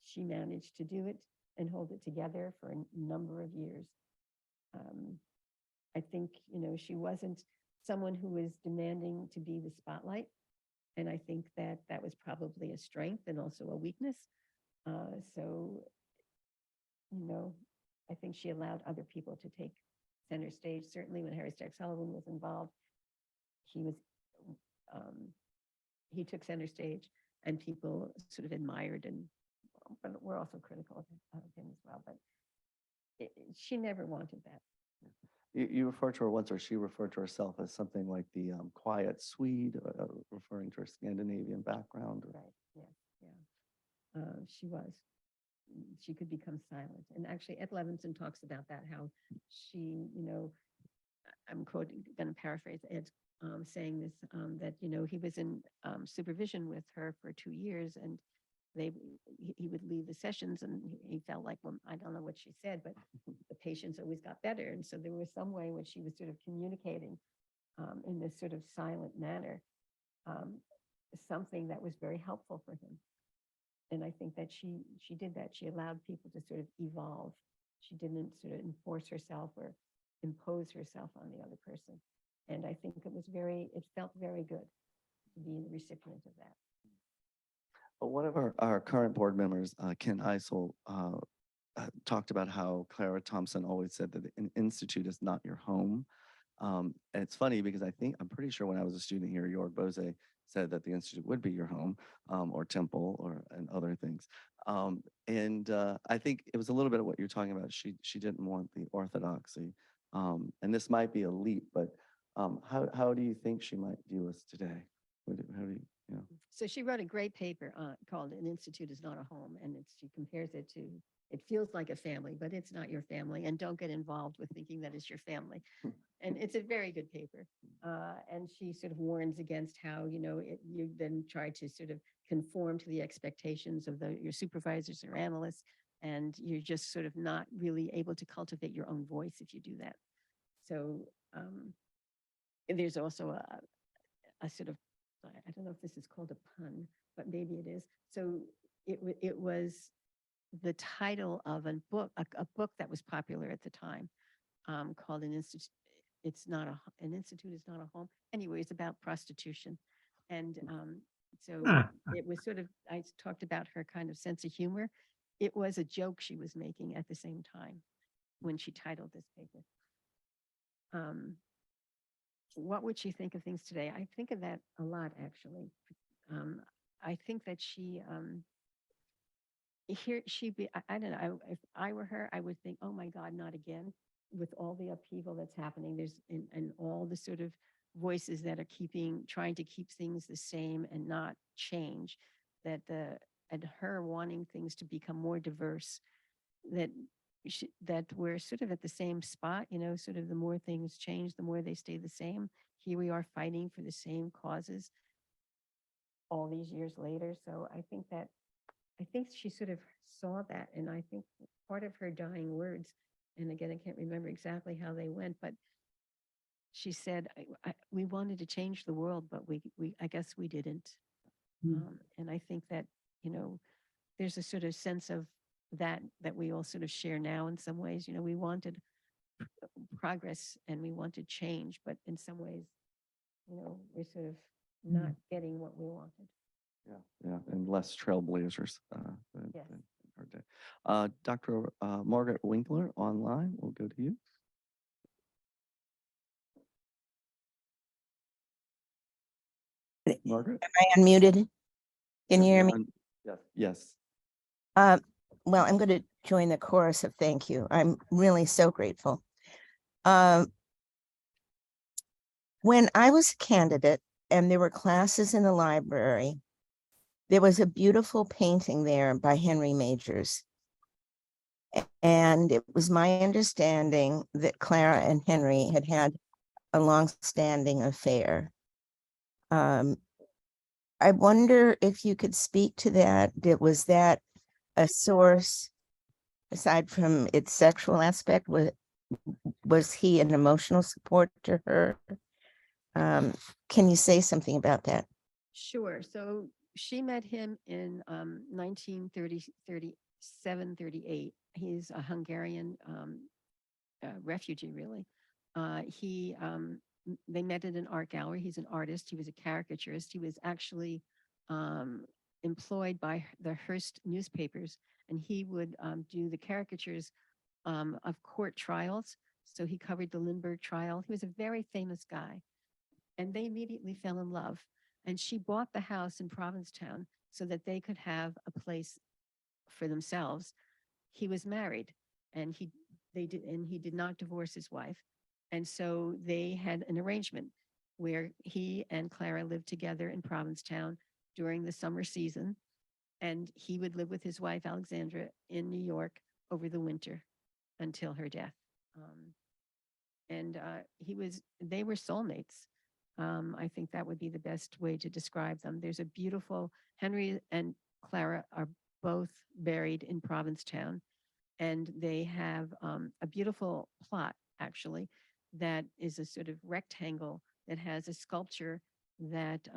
she managed to do it and hold it together for a number of years. I think, you know, she wasn't someone who was demanding to be the spotlight, and I think that was probably a strength and also a weakness. So, you know, I think she allowed other people to take center stage. Certainly when Harry Stack Sullivan was involved, he took center stage and people sort of admired but we're also critical of him as well. But she never wanted that. You referred to her once, or she referred to herself as something like the quiet Swede, referring to her Scandinavian background. Right, yeah. She was. She could become silent. And actually, Ed Levinson talks about that, how she, you know, I'm going to paraphrase Ed saying this, that, you know, he was in supervision with her for 2 years, and he would leave the sessions and he felt like, well, I don't know what she said, but the patients always got better. And so there was some way in which she was sort of communicating in this sort of silent manner, um, something that was very helpful for him. And I think that she did that. She allowed people to sort of evolve. She didn't sort of enforce herself or impose herself on the other person. And I think it felt very good to be the recipient of that. Well, one of our current board members, Ken Eisel, talked about how Clara Thompson always said that an institute is not your home. And it's funny because I'm pretty sure when I was a student here, Jorg Bose said that the institute would be your home, or temple, and other things. I think it was a little bit of what you're talking about. She didn't want the orthodoxy, and this might be a leap, but how do you think she might view us today? How do you know? So she wrote a great paper called "An Institute is Not a Home," and she compares it to, it feels like a family, but it's not your family, and don't get involved with thinking that it's your family. And it's a very good paper. And she sort of warns against how, you then try to sort of conform to the expectations of your supervisors or analysts, and you're just sort of not really able to cultivate your own voice if you do that. So there's also a sort of, I don't know if this is called a pun, but maybe it is. So it was the title of a book that was popular at the time, called An Institute. An Institute is Not a Home. Anyway, it's about prostitution. And so it was sort of, I talked about her kind of sense of humor. It was a joke she was making at the same time when she titled this paper. What would she think of things today? I think of that a lot, actually. I think that I don't know, if I were her, I would think, oh my God, not again, with all the upheaval that's happening. And all the sort of voices that are trying to keep things the same and not change, and her wanting things to become more diverse, that we're sort of at the same spot, sort of the more things change, the more they stay the same. Here we are fighting for the same causes all these years later. So I think she sort of saw that. And I think part of her dying words, and again, I can't remember exactly how they went, but she said, we wanted to change the world, but I guess we didn't. And I think that, there's a sort of sense of that we all sort of share now in some ways. We wanted progress and we wanted change, but in some ways, we're sort of not getting what we wanted. Yeah, and less trailblazers. Yes. Than our day. Dr. Margaret Winkler online, we'll go to you. Margaret? Am I unmuted? Can you hear me? Yes. Yes. Well, I'm going to join the chorus of thank you. I'm really so grateful. When I was a candidate and there were classes in the library, there was a beautiful painting there by Henry Majors. And it was my understanding that Clara and Henry had had a long-standing affair. I wonder if you could speak to that. Was that a source, aside from its sexual aspect? Was he an emotional support to her? Can you say something about that? Sure. So she met him in 1937, 38. He's a Hungarian refugee, really. They met at an art gallery. He's an artist. He was a caricaturist. He was actually employed by the Hearst newspapers, and he would do the caricatures of court trials. So he covered the Lindbergh trial. He was a very famous guy. And they immediately fell in love. And she bought the house in Provincetown so that they could have a place for themselves. He was married, and he did not divorce his wife. And so they had an arrangement where he and Clara lived together in Provincetown during the summer season. And he would live with his wife, Alexandra, in New York over the winter until her death. They were soulmates. I think that would be the best way to describe them. There's a beautiful, Henry and Clara are both buried in Provincetown. And they have a beautiful plot, actually, that is a sort of rectangle that has a sculpture that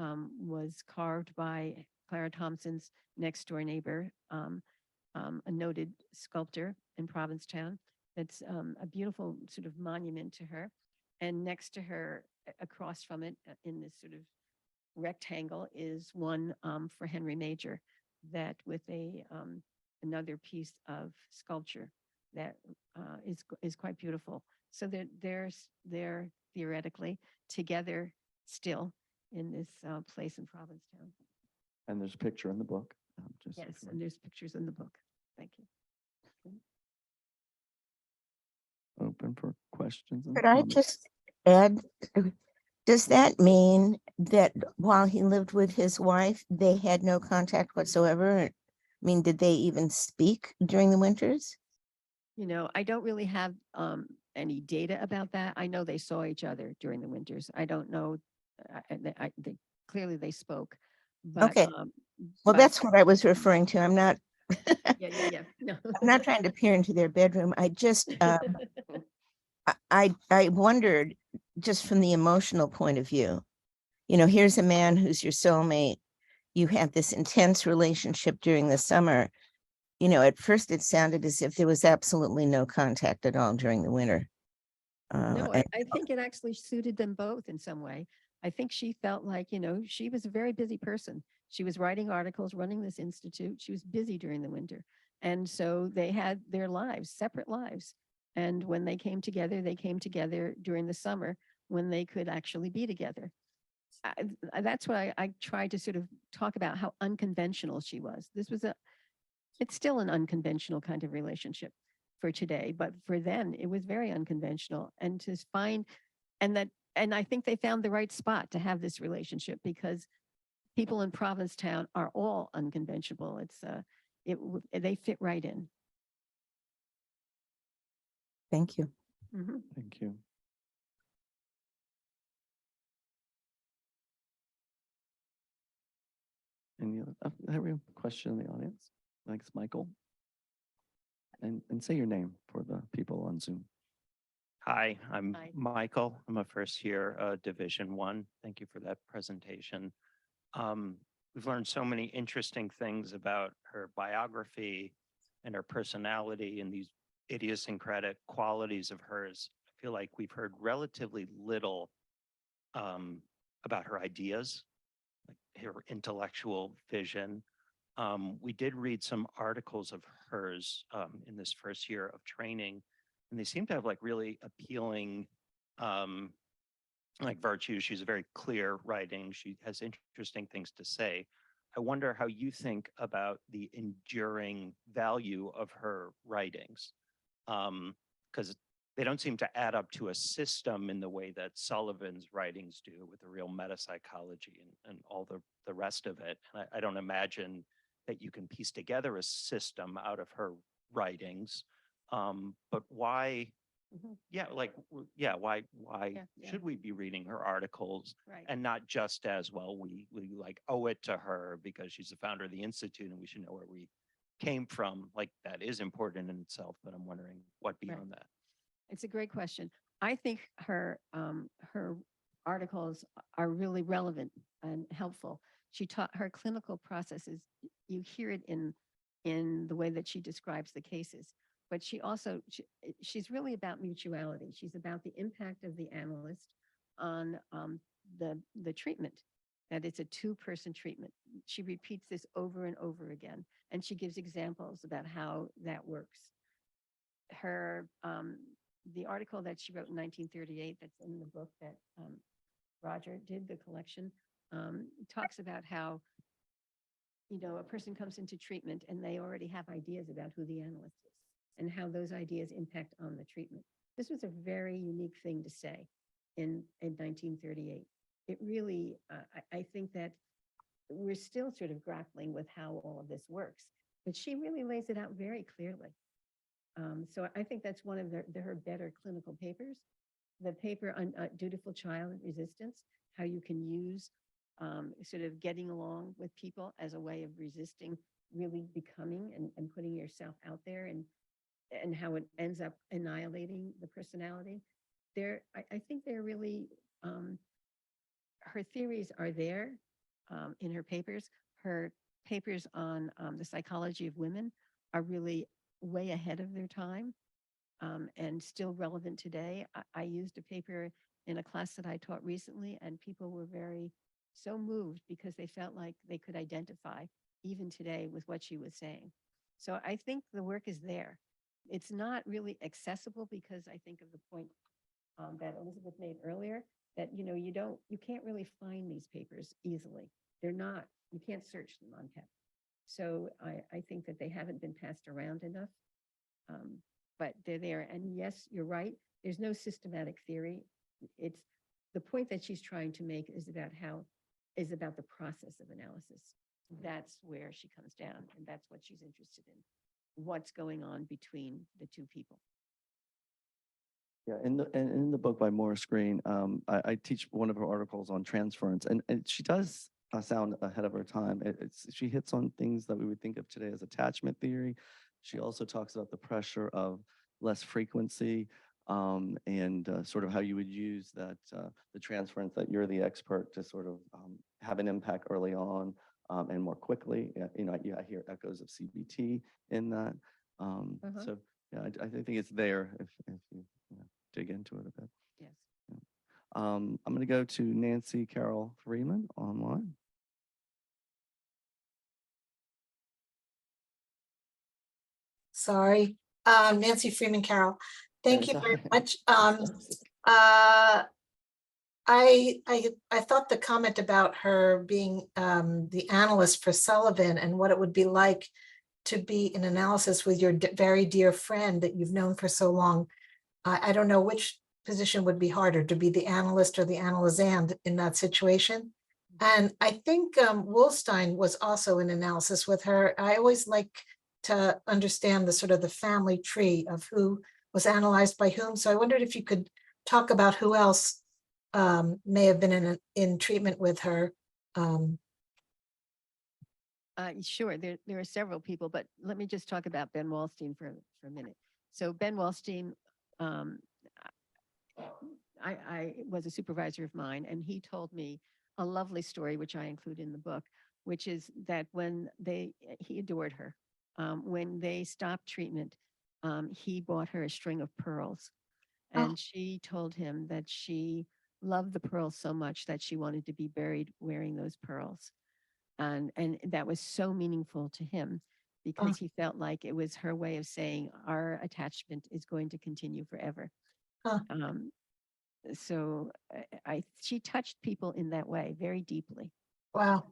was carved by Clara Thompson's next door neighbor, a noted sculptor in Provincetown. That's a beautiful sort of monument to her. And next to her, across from it, in this sort of rectangle, is one for Henry Major, that with another piece of sculpture that is quite beautiful. So that they're theoretically together still in this place in Provincetown. And there's a picture in the book. Just if Yes, you and there's pictures in the book. Thank you. Open for questions. and Could I comments. just add, does that mean that while he lived with his wife, they had no contact whatsoever? I mean, did they even speak during the winters? You know, I don't really have any data about that. I know they saw each other during the winters. I don't know. They clearly they spoke, but Okay. Well, but- that's what I was referring to. I'm not, yeah. No, I'm not trying to peer into their bedroom. I just, I wondered, just from the emotional point of view, you know, here's a man who's your soulmate. You have this intense relationship during the summer. You know, at first it sounded as if there was absolutely no contact at all during the winter. No, And- I think it actually suited them both in some way. I think she felt like, you know, she was a very busy person. She was writing articles, running this institute. She was busy during the winter. And so they had their lives, separate lives. And when they came together during the summer when they could actually be together. That's why I tried to sort of talk about how unconventional she was. It's still an unconventional kind of relationship for today, but for then it was very unconventional. And to find, and I think they found the right spot to have this relationship, because people in Provincetown are all unconventional. They fit right in. Thank you. Mhm. Thank you. Any other, have we have a question in the audience? Thanks, Michael. And say your name for the people on Zoom. Hi, I'm Hi. Michael. I'm a first year Division One. Thank you for that presentation. We've learned so many interesting things about her biography and her personality and these idiosyncratic qualities of hers. I feel like we've heard relatively little about her ideas, like her intellectual vision. We did read some articles of hers in this first year of training, and they seem to have like really appealing like virtues. She's a very clear writing. She has interesting things to say. I wonder how you think about the enduring value of her writings, because they don't seem to add up to a system in the way that Sullivan's writings do, with the real meta psychology and all the rest of it. And I don't imagine that you can piece together a system out of her writings. But why? Mhm. Yeah, like, why Yeah. should we be reading her articles, Right. and not just as, well, we like owe it to her because she's the founder of the Institute and we should know where we came from. Like, that is important in itself, but I'm wondering what beyond that. It's a great question. I think her articles are really relevant and helpful. She taught her clinical processes. You hear it in the way that she describes the cases, but she's really about mutuality. She's about the impact of the analyst on the treatment, that it's a two-person treatment. She repeats this over and over again, and she gives examples about how that works. Her the article that she wrote in 1938, that's in the book that Roger did, the collection, talks about how, you know, a person comes into treatment and they already have ideas about who the analyst is and how those ideas impact on the treatment. This was a very unique thing to say in 1938. It really, I think that we're still sort of grappling with how all of this works, but she really lays it out very clearly. So I think that's one of her better clinical papers. The paper on dutiful child resistance, how you can use sort of getting along with people as a way of resisting really becoming and putting yourself out there and how it ends up annihilating the personality. I think they're really, her theories are there in her papers. Her papers on the psychology of women are really way ahead of their time and still relevant today. I used a paper in a class that I taught recently, and people were so moved because they felt like they could identify even today with what she was saying. So I think the work is there. It's not really accessible because I think of the point that Elizabeth made earlier, that you can't really find these papers easily. You can't search them on TEP. So I think that they haven't been passed around enough, but they're there. And yes, you're right. There's no systematic theory. It's the point that she's trying to make is about the process of analysis. That's where she comes down, and that's what she's interested in. What's going on between the two people. Yeah, in the book by Morris Green, I teach one of her articles on transference, and she does sound ahead of her time. She hits on things that we would think of today as attachment theory. She also talks about the pressure of less frequency and sort of how you would use that the transference that you're the expert to sort of have an impact early on and more quickly. I hear echoes of CBT in that. So yeah, I think it's there if you dig into it a bit. Yes. Yeah. I'm going to go to Nancy Carroll Freeman online. Sorry, Nancy Freeman Carroll. Thank you very much. I thought the comment about her being the analyst for Sullivan and what it would be like to be in analysis with your very dear friend that you've known for so long. I don't know which position would be harder, to be the analyst or the analysand in that situation. And I think Woolstein was also in analysis with her. I always like to understand the sort of the family tree of who was analyzed by whom. So I wondered if you could talk about who else may have been in treatment with her. Sure, there are several people, but let me just talk about Ben Wallstein for a minute. So Ben Wallstein, I was a supervisor of mine, and he told me a lovely story, which I include in the book, which is that when he adored her. When they stopped treatment, he bought her a string of pearls, and she told him that she loved the pearls so much that she wanted to be buried wearing those pearls. And that was so meaningful to him because he felt like it was her way of saying our attachment is going to continue forever. So she touched people in that way very deeply. Wow.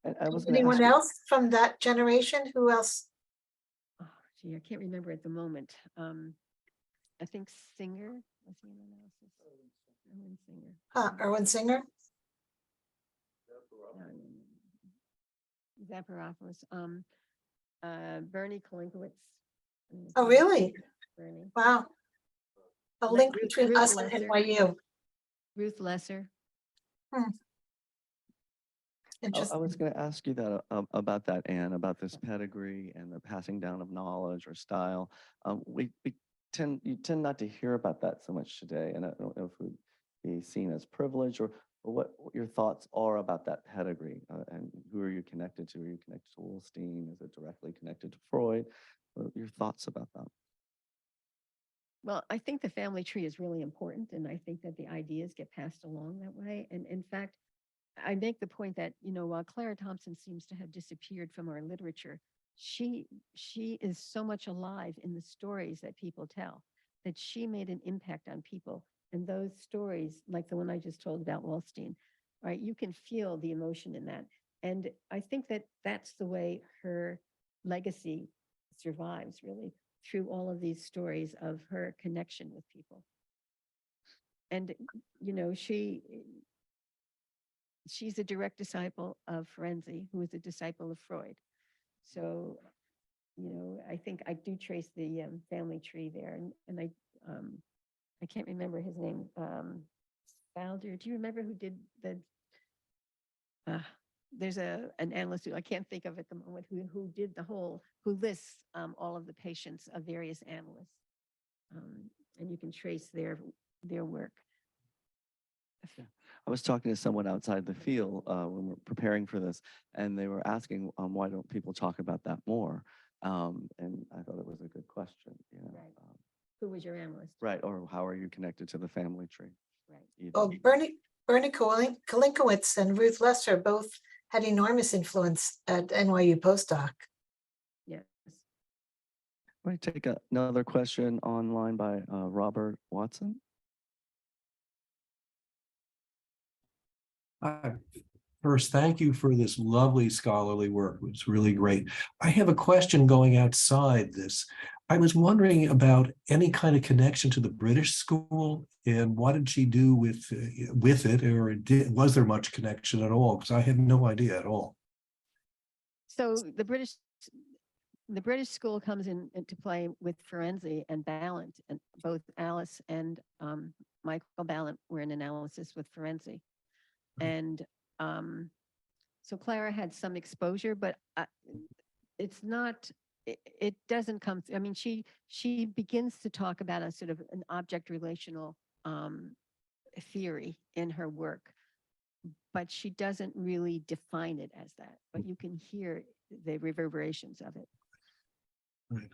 And I was gonna ask Anyone you- else from that generation? Who else? Oh, gee, I can't remember at the moment. I think Singer was he in analysis? Erwin Singer. Erwin Singer? Zaparopoulos. Bernie Kolinkowicz. Oh, really? Bernie. Wow. A link between Ruth us and Lesser. NYU. Ruth Lesser. I Interesting. was going to ask you that about that, Anne, about this pedigree and the passing down of knowledge or style. You tend not to hear about that so much today, and I don't know if it would be seen as privilege or what your thoughts are about that pedigree and who are you connected to? Are you connected to Woolstein? Is it directly connected to Freud? What are your thoughts about that? Well, I think the family tree is really important, and I think that the ideas get passed along that way. And in fact, I make the point that, while Clara Thompson seems to have disappeared from our literature, she is so much alive in the stories that people tell, that she made an impact on people. And those stories, like the one I just told about Wallstein, right, you can feel the emotion in that. And I think that that's the way her legacy survives, really, through all of these stories of her connection with people. And, she's a direct disciple of Ferenczi, who is a disciple of Freud. So, I think I do trace the family tree there. And I can't remember his name. Spalder. Do you remember who did the there's an analyst who I can't think of at the moment who did who lists all of the patients of various analysts. And you can trace their work. I was talking to someone outside the field when we're preparing for this, and they were asking, why don't people talk about that more? And I thought it was a good question, you know. Right. Who was your analyst? Right, or how are you connected to the family tree? Right. Either. Well, Bernie Kalinkowitz and Ruth Lester both had enormous influence at NYU postdoc. Yes. Let me take another question online by Robert Watson. First, thank you for this lovely scholarly work. It was really great. I have a question going outside this. I was wondering about any kind of connection to the British school, and what did she do with it, or was there much connection at all? Because I had no idea at all. So the British school comes into play with Ferenczi and Ballant, and both Alice and Michael Ballant were in analysis with Ferenczi. And so Clara had some exposure, but it's not, it doesn't come, I mean, she begins to talk about a sort of an object relational theory in her work, but she doesn't really define it as that, but you can hear the reverberations of it. Right.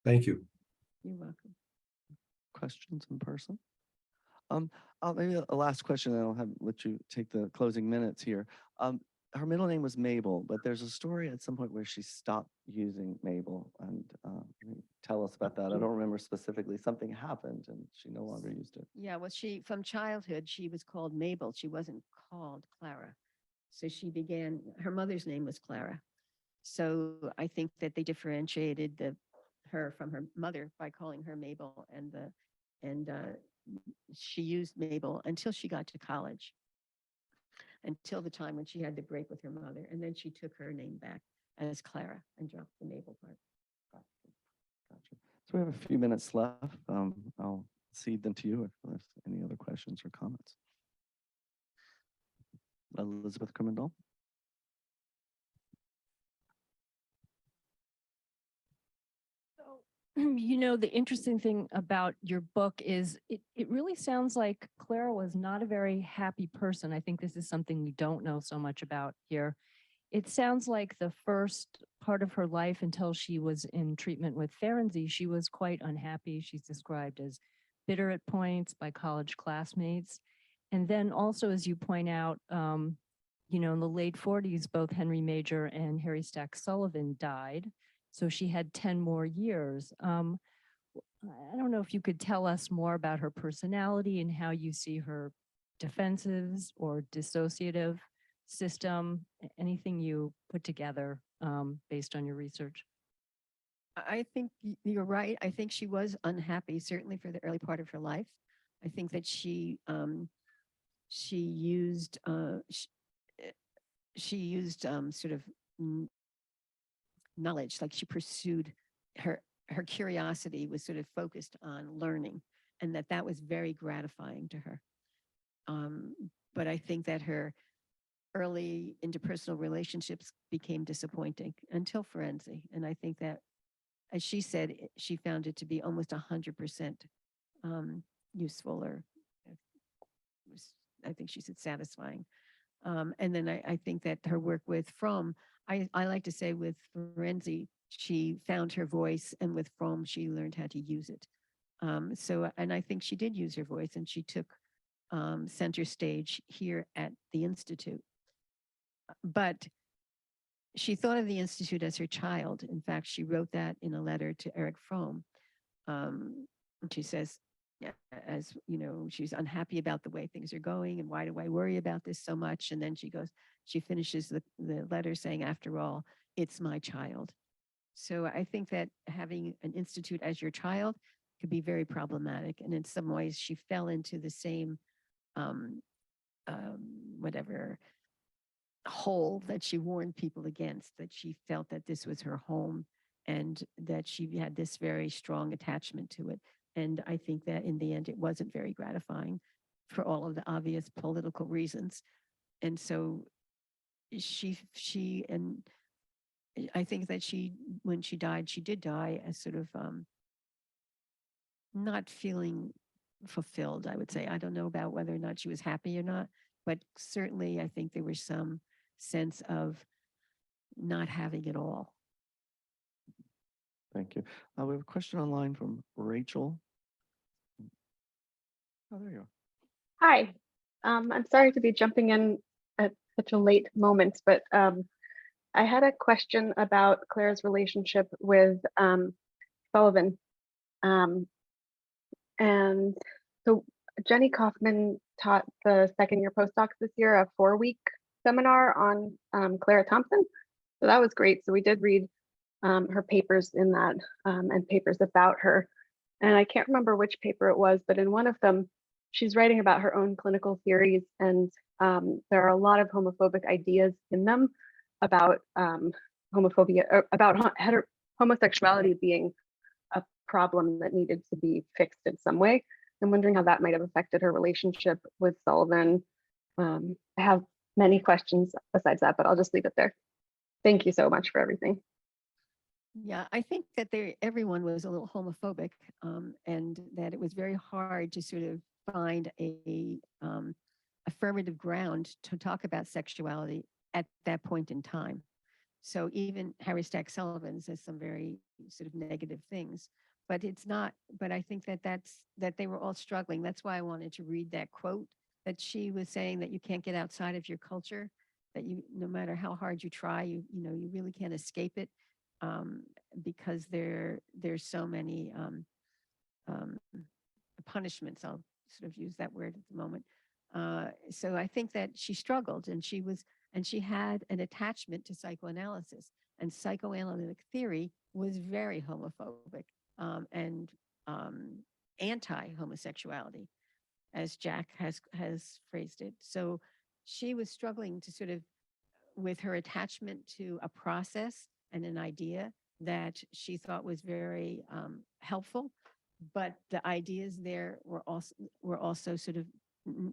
Thank you. You're welcome. Questions in person? Maybe a last question, and I'll let you take the closing minutes here. Her middle name was Mabel, but there's a story at some point where she stopped using Mabel, and tell us about that. I don't remember specifically. Something happened, and she no longer used it. Yeah, well, from childhood, she was called Mabel. She wasn't called Clara. So her mother's name was Clara. So I think that they differentiated her from her mother by calling her Mabel, and she used Mabel until she got to college, until the time when she had to break with her mother, and then she took her name back as Clara and dropped the Mabel part. Gotcha. So we have a few minutes left. I'll cede them to you if there's any other questions or comments. Elizabeth Krimmendall. You know, the interesting thing about your book is it really sounds like Clara was not a very happy person. I think this is something we don't know so much about here. It sounds like the first part of her life until she was in treatment with Ferenczi, she was quite unhappy. She's described as bitter at points by college classmates. And then also, as you point out, you know, in the late 40s, both Henry Major and Harry Stack Sullivan died. So she had 10 more years. I don't know if you could tell us more about her personality and how you see her defensive or dissociative system, anything you put together based on your research. I think you're right. I think she was unhappy, certainly for the early part of her life. I think that she used sort of knowledge, like she pursued her curiosity was sort of focused on learning, and that was very gratifying to her. But I think that her early interpersonal relationships became disappointing until Ferenczi. And I think that, as she said, she found it to be almost 100% useful, or I think she said satisfying. And then I think that her work with Fromm, I like to say with Ferenczi, she found her voice, and with Fromm, she learned how to use it. And I think she did use her voice, and she took center stage here at the Institute. But she thought of the Institute as her child. In fact, she wrote that in a letter to Eric Fromm. And she says, as you know, she's unhappy about the way things are going, and why do I worry about this so much? And then she finishes the letter saying, after all, it's my child. So I think that having an institute as your child could be very problematic. And in some ways, she fell into the same whatever hole that she warned people against, that she felt that this was her home and that she had this very strong attachment to it. And I think that in the end, it wasn't very gratifying for all of the obvious political reasons. And so and I think that when she died, she did die as sort of not feeling fulfilled, I would say. I don't know about whether or not she was happy or not, but certainly I think there was some sense of not having it all. Thank you. We have a question online from Rachel. Oh, there you are. Hi, I'm sorry to be jumping in at such a late moment, but I had a question about Claire's relationship with Sullivan. And so Jenny Kaufman taught the second year postdocs this year a 4-week seminar on Clara Thompson. So that was great. So we did read her papers in that and papers about her. And I can't remember which paper it was, but in one of them, she's writing about her own clinical theories, and there are a lot of homophobic ideas in them about homophobia, or about homosexuality being a problem that needed to be fixed in some way. I'm wondering how that might have affected her relationship with Sullivan. I have many questions besides that, but I'll just leave it there. Thank you so much for everything. Yeah, I think that everyone was a little homophobic, and that it was very hard to sort of find a affirmative ground to talk about sexuality at that point in time. So even Harry Stack Sullivan says some very sort of negative things, but it's not. But I think that they were all struggling. That's why I wanted to read that quote that she was saying, that you can't get outside of your culture, that no matter how hard you try, you really can't escape it. Because there's so many punishments. I'll sort of use that word at the moment. So I think that she struggled, and she had an attachment to psychoanalysis, and psychoanalytic theory was very homophobic and anti-homosexuality, as Jack has phrased it. So she was struggling to sort of, with her attachment to a process and an idea that she thought was very helpful, but the ideas there were also sort of,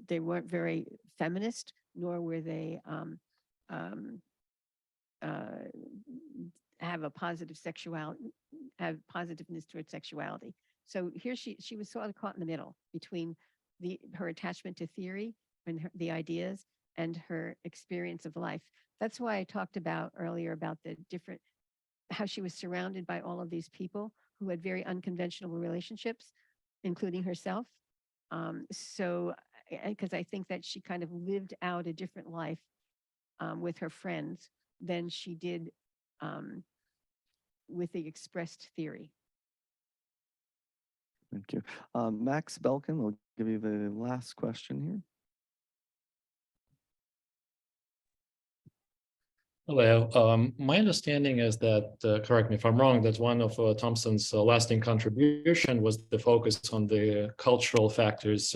they weren't very feminist, nor were they have a positive sexuality, have positiveness towards sexuality. So here she was sort of caught in the middle between her attachment to theory and the ideas and her experience of life. That's why I talked about earlier about the different, how she was surrounded by all of these people who had very unconventional relationships, including herself. So, because I think that she kind of lived out a different life with her friends than she did with the expressed theory. Thank you. Max Belkin, we'll give you the last question here. Hello. My understanding is that, correct me if I'm wrong, that one of Thompson's lasting contribution was the focus on the cultural factors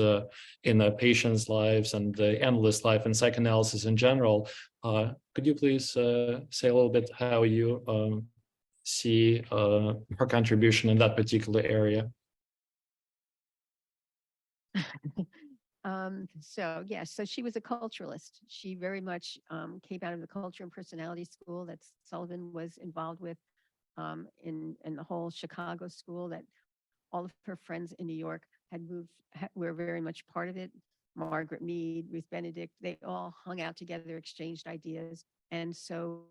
in the patient's lives and the analyst's life and psychoanalysis in general. Could you please say a little bit how you see her contribution in that particular area? So yes, so she was a culturalist. She very much came out of the culture and personality school that Sullivan was involved with in the whole Chicago school, that all of her friends in New York had moved, were very much part of it. Margaret Mead, Ruth Benedict, they all hung out together, exchanged ideas. And so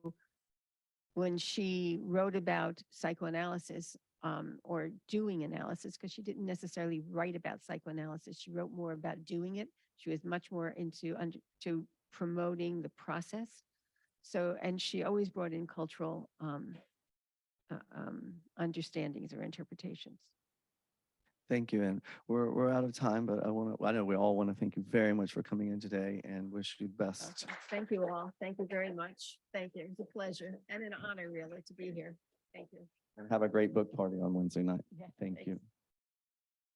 when she wrote about psychoanalysis, or doing analysis, because she didn't necessarily write about psychoanalysis. She wrote more about doing it. She was much more into promoting the process. So, and she always brought in cultural understandings or interpretations. Thank you. And we're out of time, but I know we all want to thank you very much for coming in today and wish you the best. Thank you all. Thank you very much. Thank you. It's a pleasure and an honor really to be here. Thank you. And have a great book party on Wednesday night. Yeah, Thank thanks. you.